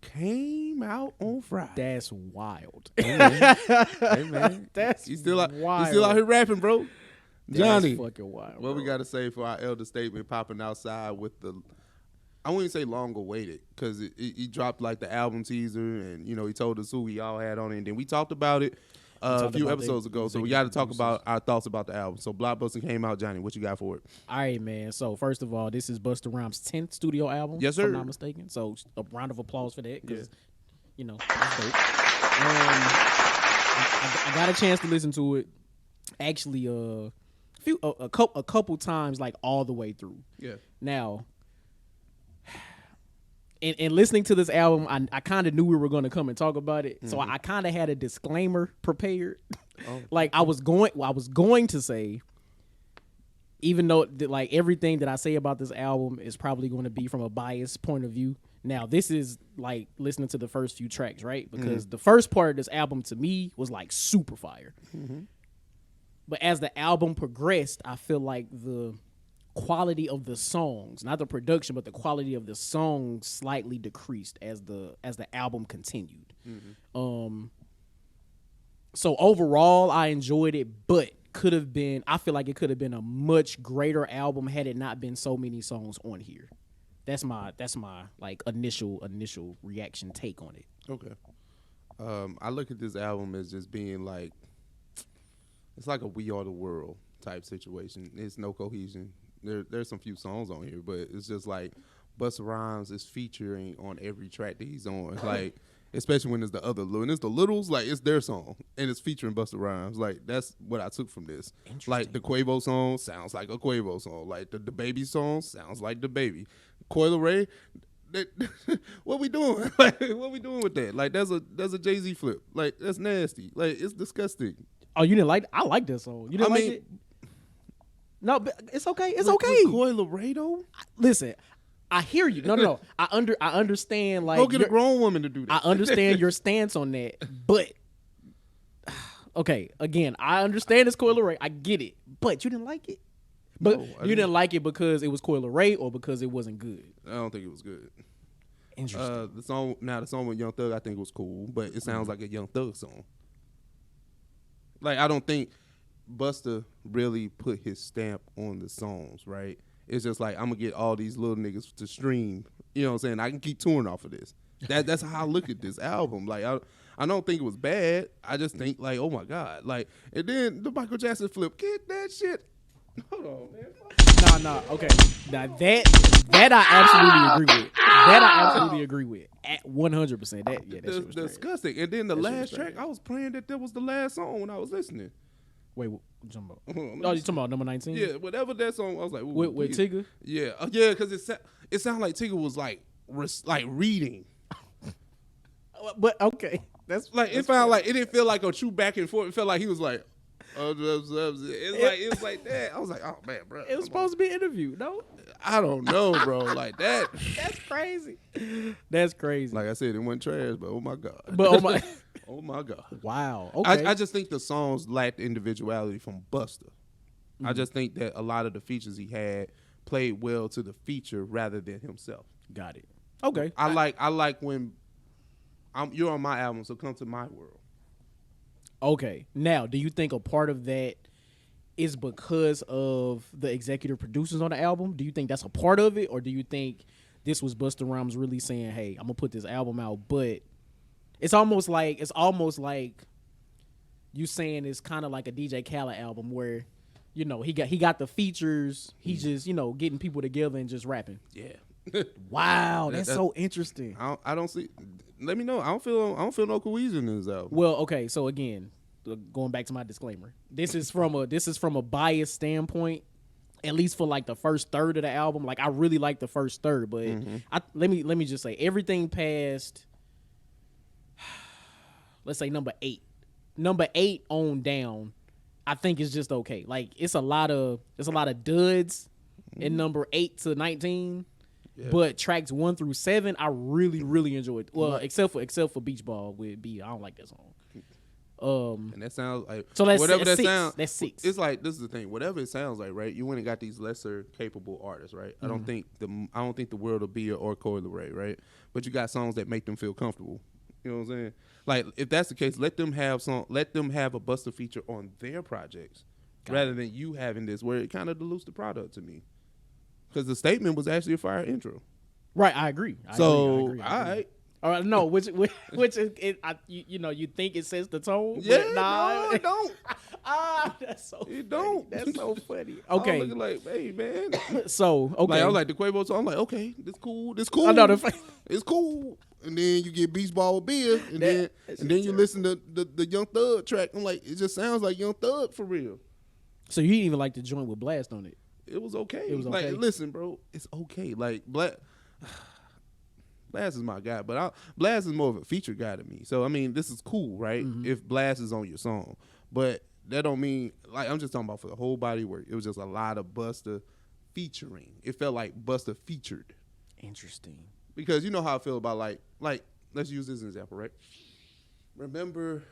came out on Friday. That's wild. Hey, man. That's He's still out wild. here rapping, bro. Johnny, that's fucking wild. What we got to say for our elder statement popping outside with the, I wouldn't say long awaited, because he dropped like the album teaser and he told us who we all had on it, and then we talked about it a few episodes ago. So we got to talk about our thoughts about the album. So BlockBusta came out. Johnny, what you got for it? All right, man. So first of all, this is Busta Rhymes' 10th studio album. Yes, sir. If I'm not mistaken. So a round of applause for that, because that's dope. I got a chance to listen to it. Actually, a couple times, like all the way through. Yeah. Now, in listening to this album, I kind of knew we were going to come and talk about it, so I kind of had a disclaimer prepared. Oh. Like I was going to say, even though like everything that I say about this album is probably going to be from a biased point of view. Now, this is like listening to the first few tracks, right? Because the first part of this album to me was like super fire. But as the album progressed, I feel like the quality of the songs, not the production, but the quality of the songs slightly decreased as the album continued. So overall, I enjoyed it, but I feel like it could have been a much greater album had it not been so many songs on here. That's my like initial reaction take on it. Okay. I look at this album as just being like, it's like a We Are the World type situation. It's no cohesion. There's some few songs on here, but it's just like Busta Rhymes is featuring on every track that he's on. Like, especially when it's the other when it's the Littles, like it's their song and it's featuring Busta Rhymes. Like, that's what I took from this. Like, the Quavo song sounds like a Quavo song. Like, the Baby song sounds like the Baby. Coil Ray, what we doing? Like, what we doing with that? Like, there's a Jay-Z flip. Like, that's nasty. Like, it's disgusting. Oh, you didn't like? I like that song. You didn't like it? No, but it's okay. It's okay. Coil Ray though. Listen, I hear you. No. I understand. Like, go get a grown woman to do that. I understand your stance on that, but okay. Again, I understand it's Coil Ray. I get it, but you didn't like it. But No, you didn't like it because it was Coil Ray or because it wasn't good. I don't think it was good. Interesting. The song with Young Thug, I think was cool, but it sounds like a Young Thug song. Like, I don't think Busta really put his stamp on the songs, right? It's just like, I'm gonna get all these little niggas to stream. You know what I'm saying? I can keep touring off of this. That's how I look at this album. Like, I don't think it was bad. I just think, like, oh my God. Like, and then the Michael Jackson flip, get that shit. Hold on, man. Nah. Okay. Now that I absolutely agree with. That I absolutely agree with. At 100%. That shit was disgusting. And then the last track, I was praying that was the last song when I was listening. Wait, what you talking about? Oh, you talking about number 19? Yeah, whatever that song. I was like, with Tigger? Yeah, yeah, because it sounded like Tigger was like reading. But okay, that's like it felt like it didn't feel like a true back and forth. It felt like he was like, it was like that. I was like, oh man, bro, it was supposed to be an interview. No, I don't know, bro. Like that. That's crazy. That's crazy. Like I said, it wasn't trash, but oh my God. But oh my. Oh my God. Wow. Okay. I just think the songs lacked individuality from Busta. Mm-hmm. I just think that a lot of the features he had played well to the feature rather than himself. Got it. Okay. I like when you're on my album, so come to my world. Okay. Now, do you think a part of that is because of the executive producers on the album? Do you think that's a part of it, or do you think this was Busta Rhymes really saying, "Hey, I'm gonna put this album out," but it's almost like you saying it's kind of like a DJ Khaled album where, you know, he got the features. He's just, you know, getting people together and just rapping. Yeah. Wow, that's so interesting. I don't see. Let me know. I don't feel no cohesion in this album. Well, okay. So again, going back to my disclaimer, this is from a biased standpoint. At least for like the first third of the album, like I really like the first third, but let me just say everything past. Let's say number 8 on down, I think it's just okay. Like it's a lot of duds in number 8 to 19, but tracks 1 through 7 I really enjoyed. Well, except for Beach Ball with B, I don't like that song. And that sounds like so that's whatever that 6. sounds. That's 6. It's like this is the thing. Whatever it sounds like, right? You went and got these lesser capable artists, right? I don't think the world will be or Coil Ray, right? But you got songs that make them feel comfortable. You know what I'm saying? Like, if that's the case, let them have a Busta feature on their projects rather than you having this where it kind of dilutes the product to me. Because the statement was actually a fire intro. Right, I agree. All right. All right, no, which is it? You think it sets the tone? Yeah, no, it don't. That's so. It don't. That's so funny. Okay, I'm looking like, hey man. So okay, like, I was like the Quavo song. I'm like, okay, this cool. I know it's cool. And then you get Beach Ball with Beer, and then you listen to the Young Thug track. I'm like, it just sounds like Young Thug for real. So you didn't even like the joint with Blast on it? It was okay. It was okay. Like, listen, bro, it's okay. Like Blast is my guy, but Blast is more of a feature guy to me. So I mean, this is cool, right? Mm-hmm. If Blast is on your song, but that don't mean like I'm just talking about for the whole body work. It was just a lot of Busta featuring. It felt like Busta featured. Interesting. Because you know how I feel about like let's use this as an example, right? Remember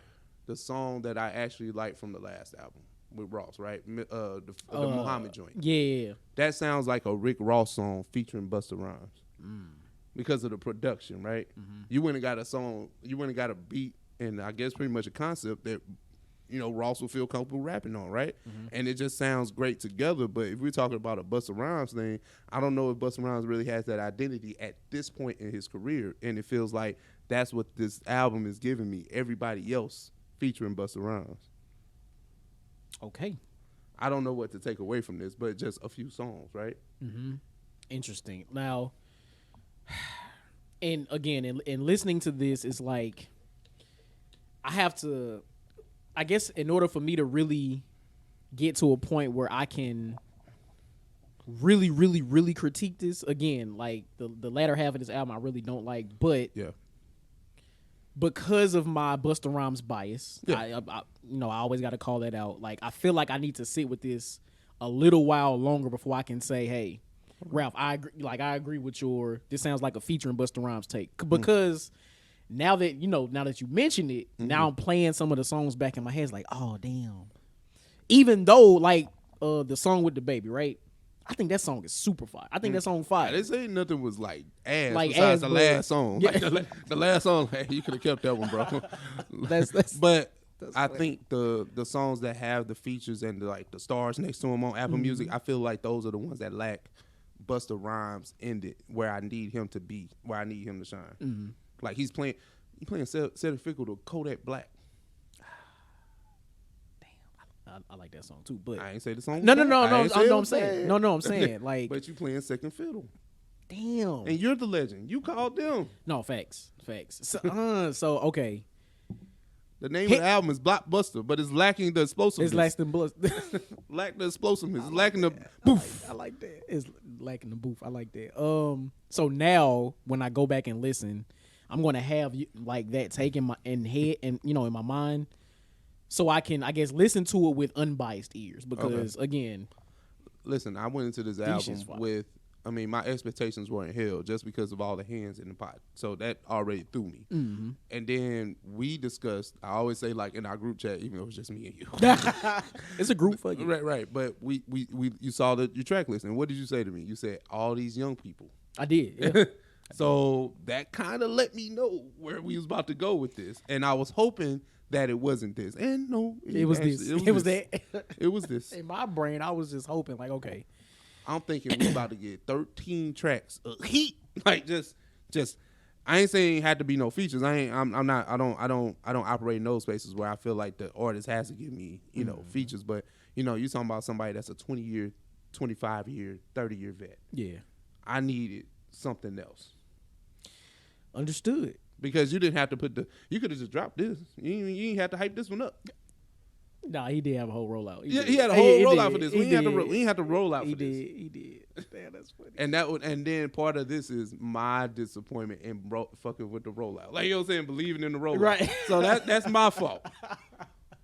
the song that I actually liked from the last album with Ross, right? The Muhammad joint. Yeah. That sounds like a Rick Ross song featuring Busta Rhymes. Because of the production, right? Mm-hmm. You went and got a song, you went and got a beat, and I guess pretty much a concept that, you know, Ross will feel comfortable rapping on, right? Mm-hmm. And it just sounds great together. But if we're talking about a Busta Rhymes thing, I don't know if Busta Rhymes really has that identity at this point in his career. And it feels like that's what this album is giving me. Everybody else featuring Busta Rhymes. Okay. I don't know what to take away from this, but just a few songs, right? Mm-hmm. Interesting. Now, and again, in listening to this, it's like I have to, I guess, in order for me to really get to a point where I can really, really, really critique this, again, like the latter half of this album I really don't like, but Yeah. because of my Busta Rhymes bias, Yeah. I always got to call that out. Like, I feel like I need to sit with this a little while longer before I can say, hey, Ralph, I agree. Like, I agree with this sounds like a featuring Busta Rhymes take. Because now that you mentioned it, now I'm playing some of the songs back in my head. It's like, oh, damn. Even though, like, the song with the baby, right? I think that song is super fire. I think that song fire. They say nothing was like ass Like besides ass, the bro. last song. Yeah. Like the last song, hey, you could have kept that one, bro. But I think the songs that have the features and the stars next to them on Apple Music, I feel like those are the ones that lack Busta Rhymes in it, where I need him to be, where I need him to shine. Like he's playing Certifical to Kodak Black. I like that song too, but I ain't say the song. No, I'm saying like, but you playing second fiddle, damn. and you're the legend. You called them. No, facts. So okay, The name of the album is BlockBusta, but it's lacking the explosiveness. it's lacking blood. Lack the explosiveness. It's lacking the boof. I like that. It's lacking the boof. I like that. So now when I go back and listen, I'm gonna have like that take in my head and in my mind, so I can, I guess, listen to it with unbiased ears. Because again, Listen, I went into this album with, my expectations weren't held just because of all the hands in the pot. So that already threw me. Mm-hmm. And then we discussed, I always say like in our group chat, even though it was just me and you. it's a group for you. Right. But you saw your track list. And what did you say to me? You said all these young people. I did. Yeah. So that kind of let me know where we was about to go with this. And I was hoping that it wasn't this. And no, it was this. It was that. It was this. In my brain, I was just hoping like, okay, I'm thinking we about to get 13 tracks of heat. Like just I ain't saying it had to be no features. I don't operate in those spaces where I feel like the artist has to give me, features. But you talking about somebody that's a 20-year, 25-year, 30-year vet. Yeah. I needed something else. Understood. Because you didn't have to you could have just dropped this. You ain't have to hype this one up. Nah, he did have a whole rollout. He had a whole rollout for this. We ain't have to roll out for this. He did. Damn, that's funny. And then part of this is my disappointment in fucking with the rollout. Like, you know what I'm saying? Believing in the rollout. Right. So that's my fault.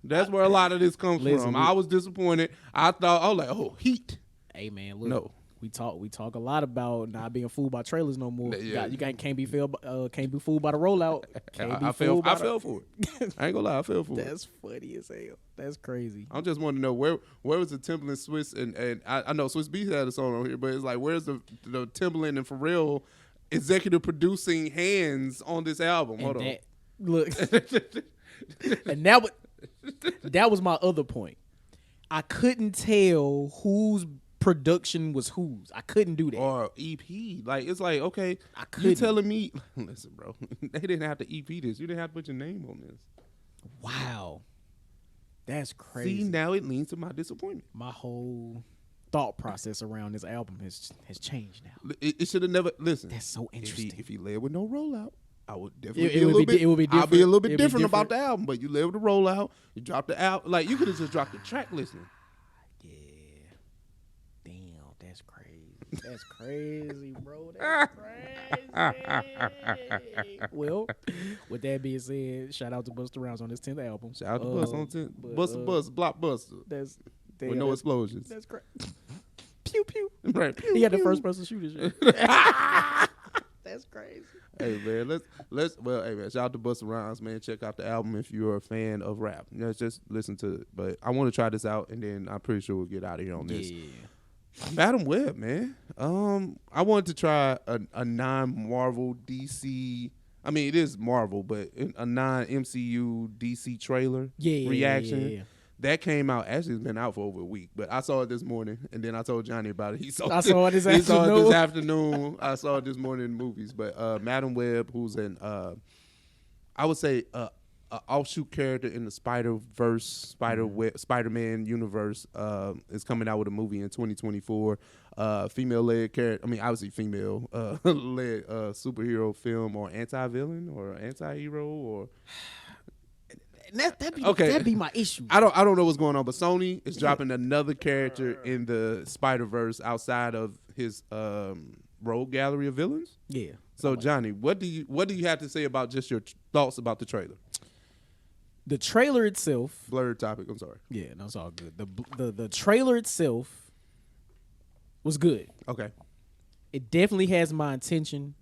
That's where a lot of this comes from. I was disappointed. I was like, oh, heat. Hey man, look. No. We talk a lot about not being fooled by trailers no more. Yeah. You can't be fooled by the rollout. I fell for it. I ain't gonna lie, I fell for it. That's funny as hell. That's crazy. I just want to know where was the Timbaland Swiss and I know Swiss Beats had a song on here, but it's like where's the Timbaland and Pharrell executive producing hands on this album? Hold on. Look, and that was my other point. I couldn't tell whose production was whose. I couldn't do that. Or EP. Like, it's like, okay, you telling me, listen, bro, they didn't have to EP this. You didn't have to put your name on this. Wow. That's crazy. See, now it leads to my disappointment. My whole thought process around this album has changed now. It should have never, listen. That's so interesting. If he led with no rollout, I would definitely it would be different. I'll be a little bit different about the album, but you led with the rollout, you dropped the album. Like, you could have just dropped the track listing. That's crazy. That's crazy, bro. That's crazy. Well, with that being said, shout out to Busta Rhymes on his 10th album. Shout out to Busta on 10th. Busta, BlockBusta. With no explosions. That's crazy. Pew pew. Right. Pew, he had the pew. first person shooter shit. That's crazy. Hey man, hey man, shout out to Busta Rhymes, man. Check out the album if you're a fan of rap. Just listen to it. But I want to try this out, and then I'm pretty sure we'll get out of here on this. Yeah. Madam Web, man. I wanted to try a non-Marvel DC. I mean, it is Marvel, but a non-MCU DC trailer reaction. Yeah. That came out. Actually, it's been out for over a week, but I saw it this morning, and then I told Johnny about it. I saw it this afternoon. I saw it this morning in the movies. But Madam Web, who's I would say offshoot character in the Spider-Man universe is coming out with a movie in 2024. Female-led character. I mean, obviously female led superhero film or anti-villain or anti-hero or. That'd be my issue. I don't know what's going on, but Sony is dropping another character in the Spider-Verse outside of his rogue gallery of villains. Yeah. So Johnny, what do you have to say about just your thoughts about the trailer? The trailer itself. Blurred topic. I'm sorry. Yeah, no, it's all good. The trailer itself was good. Okay. It definitely has my attention.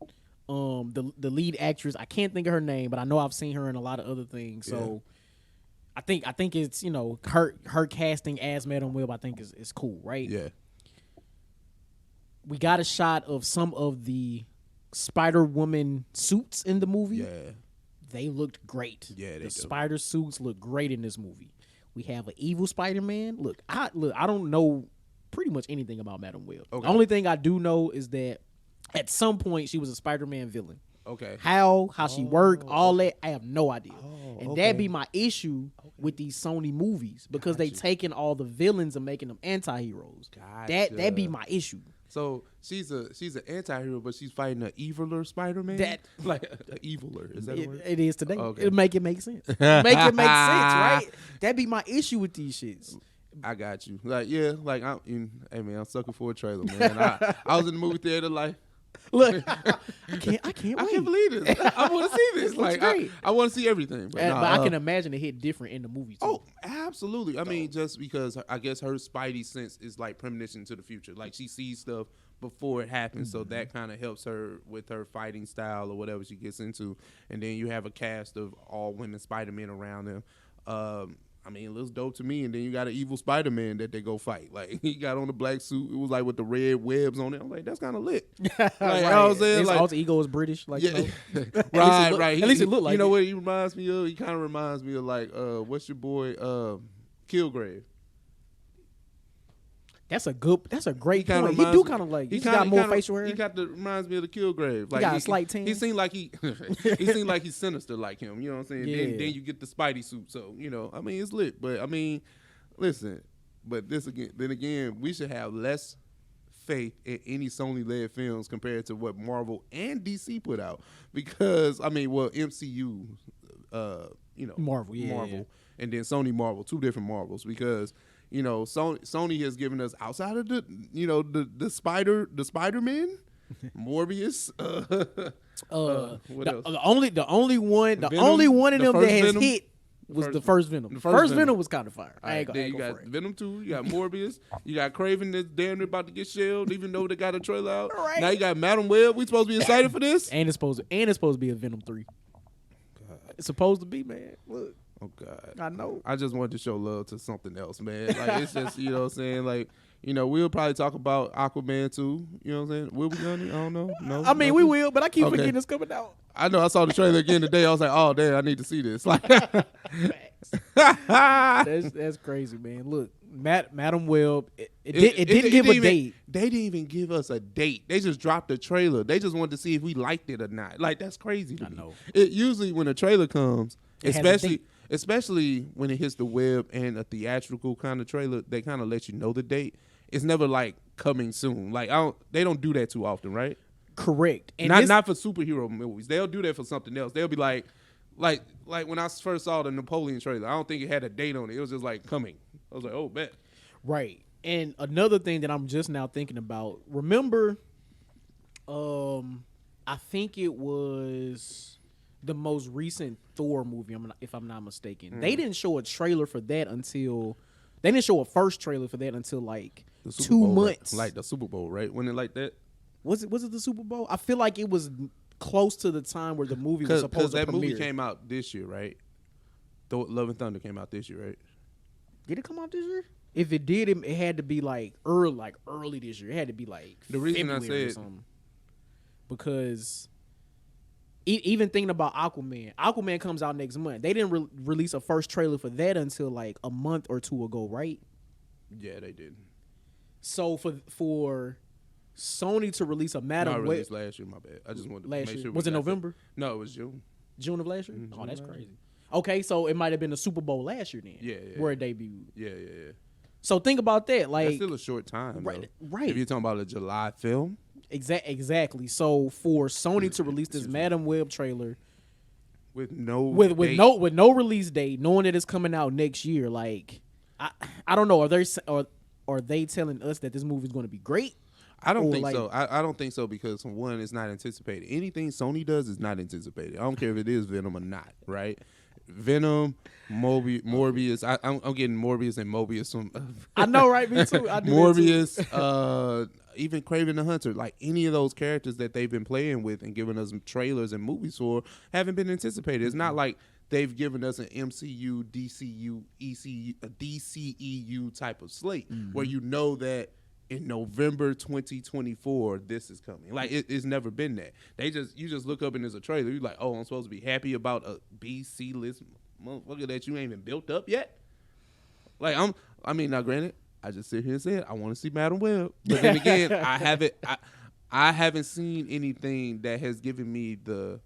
The lead actress, I can't think of her name, but I know I've seen her in a lot of other things. So I think it's, you know, her casting as Madam Web, I think is cool, right? Yeah. We got a shot of some of the Spider-Woman suits in the movie. Yeah. They looked great. Yeah, the spider suits look great in this movie. We have an evil Spider-Man. Look, I don't know pretty much anything about Madam Web. Okay. The only thing I do know is that at some point she was a Spider-Man villain. Okay. How she worked, all that, I have no idea. And okay. that'd be my issue with these Sony movies because they taking all the villains and making them anti-heroes. That'd be my issue. So she's an anti-hero, but she's fighting an eviler Spider-Man? Like an eviler. Is that a word? It is today. Okay. It'll make it make sense. Make it make sense, right? That'd be my issue with these shits. I got you. Like, yeah, like, hey, man, I'm sucking for a trailer, man. I was in the movie theater, like, look, I can't wait. I can't believe this. I want to see this. Like, I want to see everything. But I can imagine it hit different in the movie, too. Oh, absolutely. I mean, just because I guess her spidey sense is like premonition to the future. Like, she sees stuff before it happens, so that kind of helps her with her fighting style or whatever she gets into. And then you have a cast of all women Spider-Men around them. I mean, it looks dope to me. And then you got an evil Spider-Man that they go fight. Like, he got on the black suit. It was like with the red webs on it. I'm like, that's kind of lit. Like, right. You know what I'm saying? His Like, alter ego is British. Like, yeah. you know? Right. At least it looked like you know it. what he reminds me of? He kind of reminds me of like, what's your boy, Kilgrave. That's a great kinda point. He reminds do me- kind of like, He he's got more kinda- facial hair. He reminds me of the Kilgrave. Like, got a slight tan. He seemed like he seemed like he's sinister like him. You know what I'm saying? Yeah. Then you get the Spidey suit. So, you know, I mean, it's lit. But I mean, listen, but then again, we should have less faith in any Sony-led films compared to what Marvel and DC put out. Because, I mean, well, MCU, you know. Marvel. And then Sony Marvel, two different Marvels. Because, you know, Sony has given us outside of the, you know, the Spider-Man, Morbius. What else? The only one of The them that first has Venom? hit was the first Venom. The The first first Venom. Venom was kind of fire. I ain't Then you gonna got front. Venom 2, you got Morbius, you got Craven that's damn near about to get shelled, even though they got a trailer out. Right. Now you got Madam Web. We supposed to be excited for this? And it's supposed to be a Venom 3. It's supposed to be, man. Look, Oh God. I know. I just wanted to show love to something else, man. Like, it's just, you know what I'm saying? Like, you know, we'll probably talk about Aquaman too. You know what I'm saying? Will we gonna? I don't know. No. I mean, we nothing? will, but I keep Okay. forgetting it's coming out. I know. I saw the trailer again today. I was like, oh damn, I need to see this. Like, That's crazy, man. Look, Madam Web. It didn't give a date. They didn't even give us a date. They just dropped the trailer. They just wanted to see if we liked it or not. Like, that's crazy to me. know. It usually when a trailer comes, It has a date. especially when it hits the web and a theatrical kind of trailer, they kind of let you know the date. It's never like coming soon. Like, they don't do that too often, right? Correct. And Not for superhero movies. They'll do that for something else. They'll be like when I first saw the Napoleon trailer, I don't think it had a date on it. It was just like coming. I was like, oh, bet. right. And another thing that I'm just now thinking about. Remember, I think it was the most recent Thor movie, if I'm not mistaken. They didn't show a trailer for that until they didn't show a first trailer for that until like The Super 2 Bowl, months. like the Super Bowl, right? When it like that. Was it the Super Bowl? I feel like it was close to the time where the movie was supposed to that premiere. movie came out this year, right? Love and Thunder came out this year, right? Did it come out this year? If it did, it had to be like early this year. It had to be like The reason I February or said- something. Because even thinking about Aquaman comes out next month. They didn't release a first trailer for that until like a month or two ago, right? Yeah, they did. So for Sony to release a Madam No, I Web released last year. My bad. I just wanted to last make year, sure. was it November? No, it was June. June of last year? June Oh, that's last crazy. Okay, so it might have been the Super Bowl last year then. Yeah. Where it debuted. Yeah. So think about that. Like, That's still a short time, right, though. right. If you're talking about a July film, Exactly. So for Sony to release this Madam Web trailer with no with no release date, knowing that it's coming out next year, like I don't know. Are they telling us that this movie is going to be great? I don't think so. I don't think so because one, it's not anticipated. Anything Sony does is not anticipated. I don't care if it is Venom or not, right? Venom, Morbius. I'm getting Morbius and Mobius from. I know, right? Me too. I do Morbius, even Kraven the Hunter. Like any of those characters that they've been playing with and giving us trailers and movies for haven't been anticipated. It's not like they've given us an MCU, DCU, ECU, a DCEU type of slate where you know that in November 2024 this is coming. Like it's never been that. You just look up and there's a trailer. You're like, oh, I'm supposed to be happy about a B-C list motherfucker that you ain't even built up yet. Like now granted, I just sit here and say I want to see Madam Web, but then again, I haven't seen anything that has given me the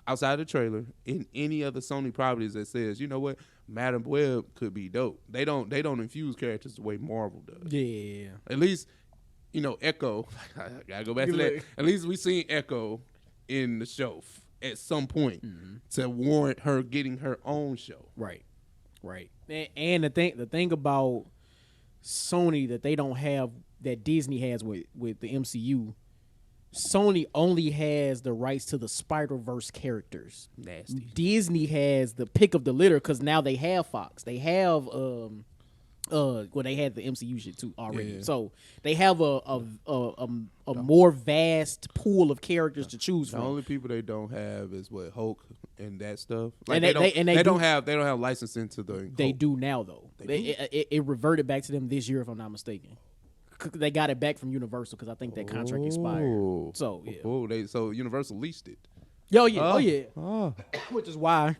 outside the trailer in any other Sony properties that says, you know what, Madam Web could be dope. They don't infuse characters the way Marvel does. Yeah. At least, Echo. I gotta go back to that. At least we seen Echo in the show at some point to warrant her getting her own show. Right. And the thing about Sony that they don't have that Disney has with the MCU. Sony only has the rights to the Spider-Verse characters. Nasty. Disney has the pick of the litter because now they have Fox. They have they had the MCU shit too already. Yeah. So they have a more vast pool of characters to choose The from. only people they don't have is Hulk and that stuff. And Like they don't have licensing to the. They Hulk. do now though. It reverted back to them this year if I'm not mistaken. They got it back from Universal because I think that contract expired. So yeah. So Universal leased it. Oh yeah. Oh. Which is why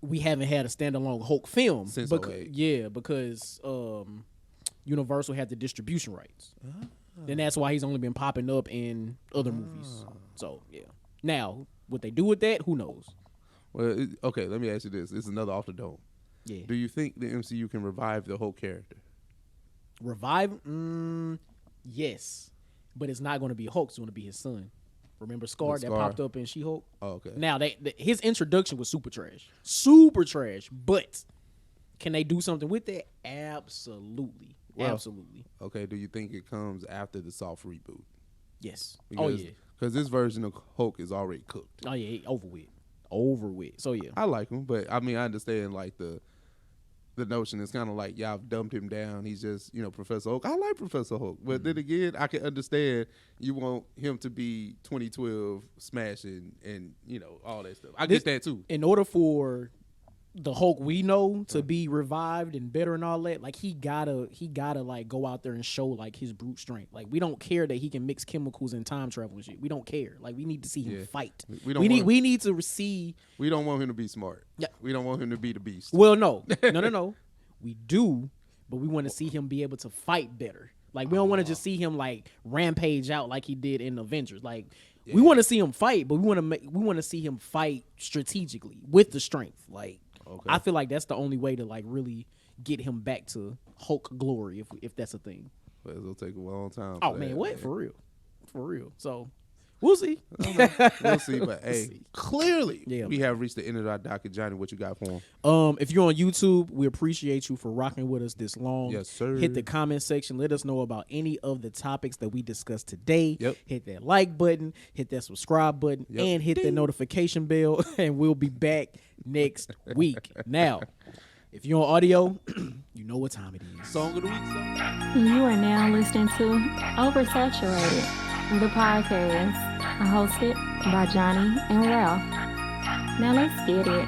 we haven't had a standalone Hulk film Since because Universal had the distribution rights. Then that's why he's only been popping up in other movies. So yeah. Now what they do with that, who knows? Well, okay. Let me ask you this. This is another off the dome. Yeah. Do you think the MCU can revive the Hulk character? Revive? Yes, but it's not going to be Hulk. It's going to be his son. Remember Scar that popped up in She-Hulk? Oh, okay. Now his introduction was super trash, but can they do something with that? Absolutely. Okay. Do you think it comes after the soft reboot? Yes. Because this version of Hulk is already cooked. Oh yeah, over with. So yeah, I like him, but I understand like the notion is kind of like y'all dumped him down. He's just Professor Hulk. I like Professor Hulk, but then again, I can understand you want him to be 2012 smashing and all that stuff. I get that too. In order for the Hulk we know to be revived and better and all that, like he gotta like go out there and show like his brute strength. Like we don't care that he can mix chemicals and time travel and shit. We don't care. Like we need to see him fight. We need to see. We don't want him to be smart. Yeah. We don't want him to be the beast. Well, no. We do, but we want to see him be able to fight better. Like we don't want to just see him like rampage out like he did in Avengers. Like we want to see him fight, but we want to see him fight strategically with the strength. Like I feel like that's the only way to like really get him back to Hulk glory if that's a thing. But it'll take a long time. Oh man, what? For real. So we'll see. We'll see, but hey, clearly we have reached the end of our docket. Johnny, what you got for him? If you're on YouTube, we appreciate you for rocking with us this long. Yes, sir. Hit the comment section. Let us know about any of the topics that we discussed today. Yep. Hit that like button, hit that subscribe button, and hit that notification bell, and we'll be back next week. Now, if you're on audio, you know what time it is. Song of the week, You are now listening to Oversaturated, the podcast hosted by Johnnie and Ralph. Now let's get it.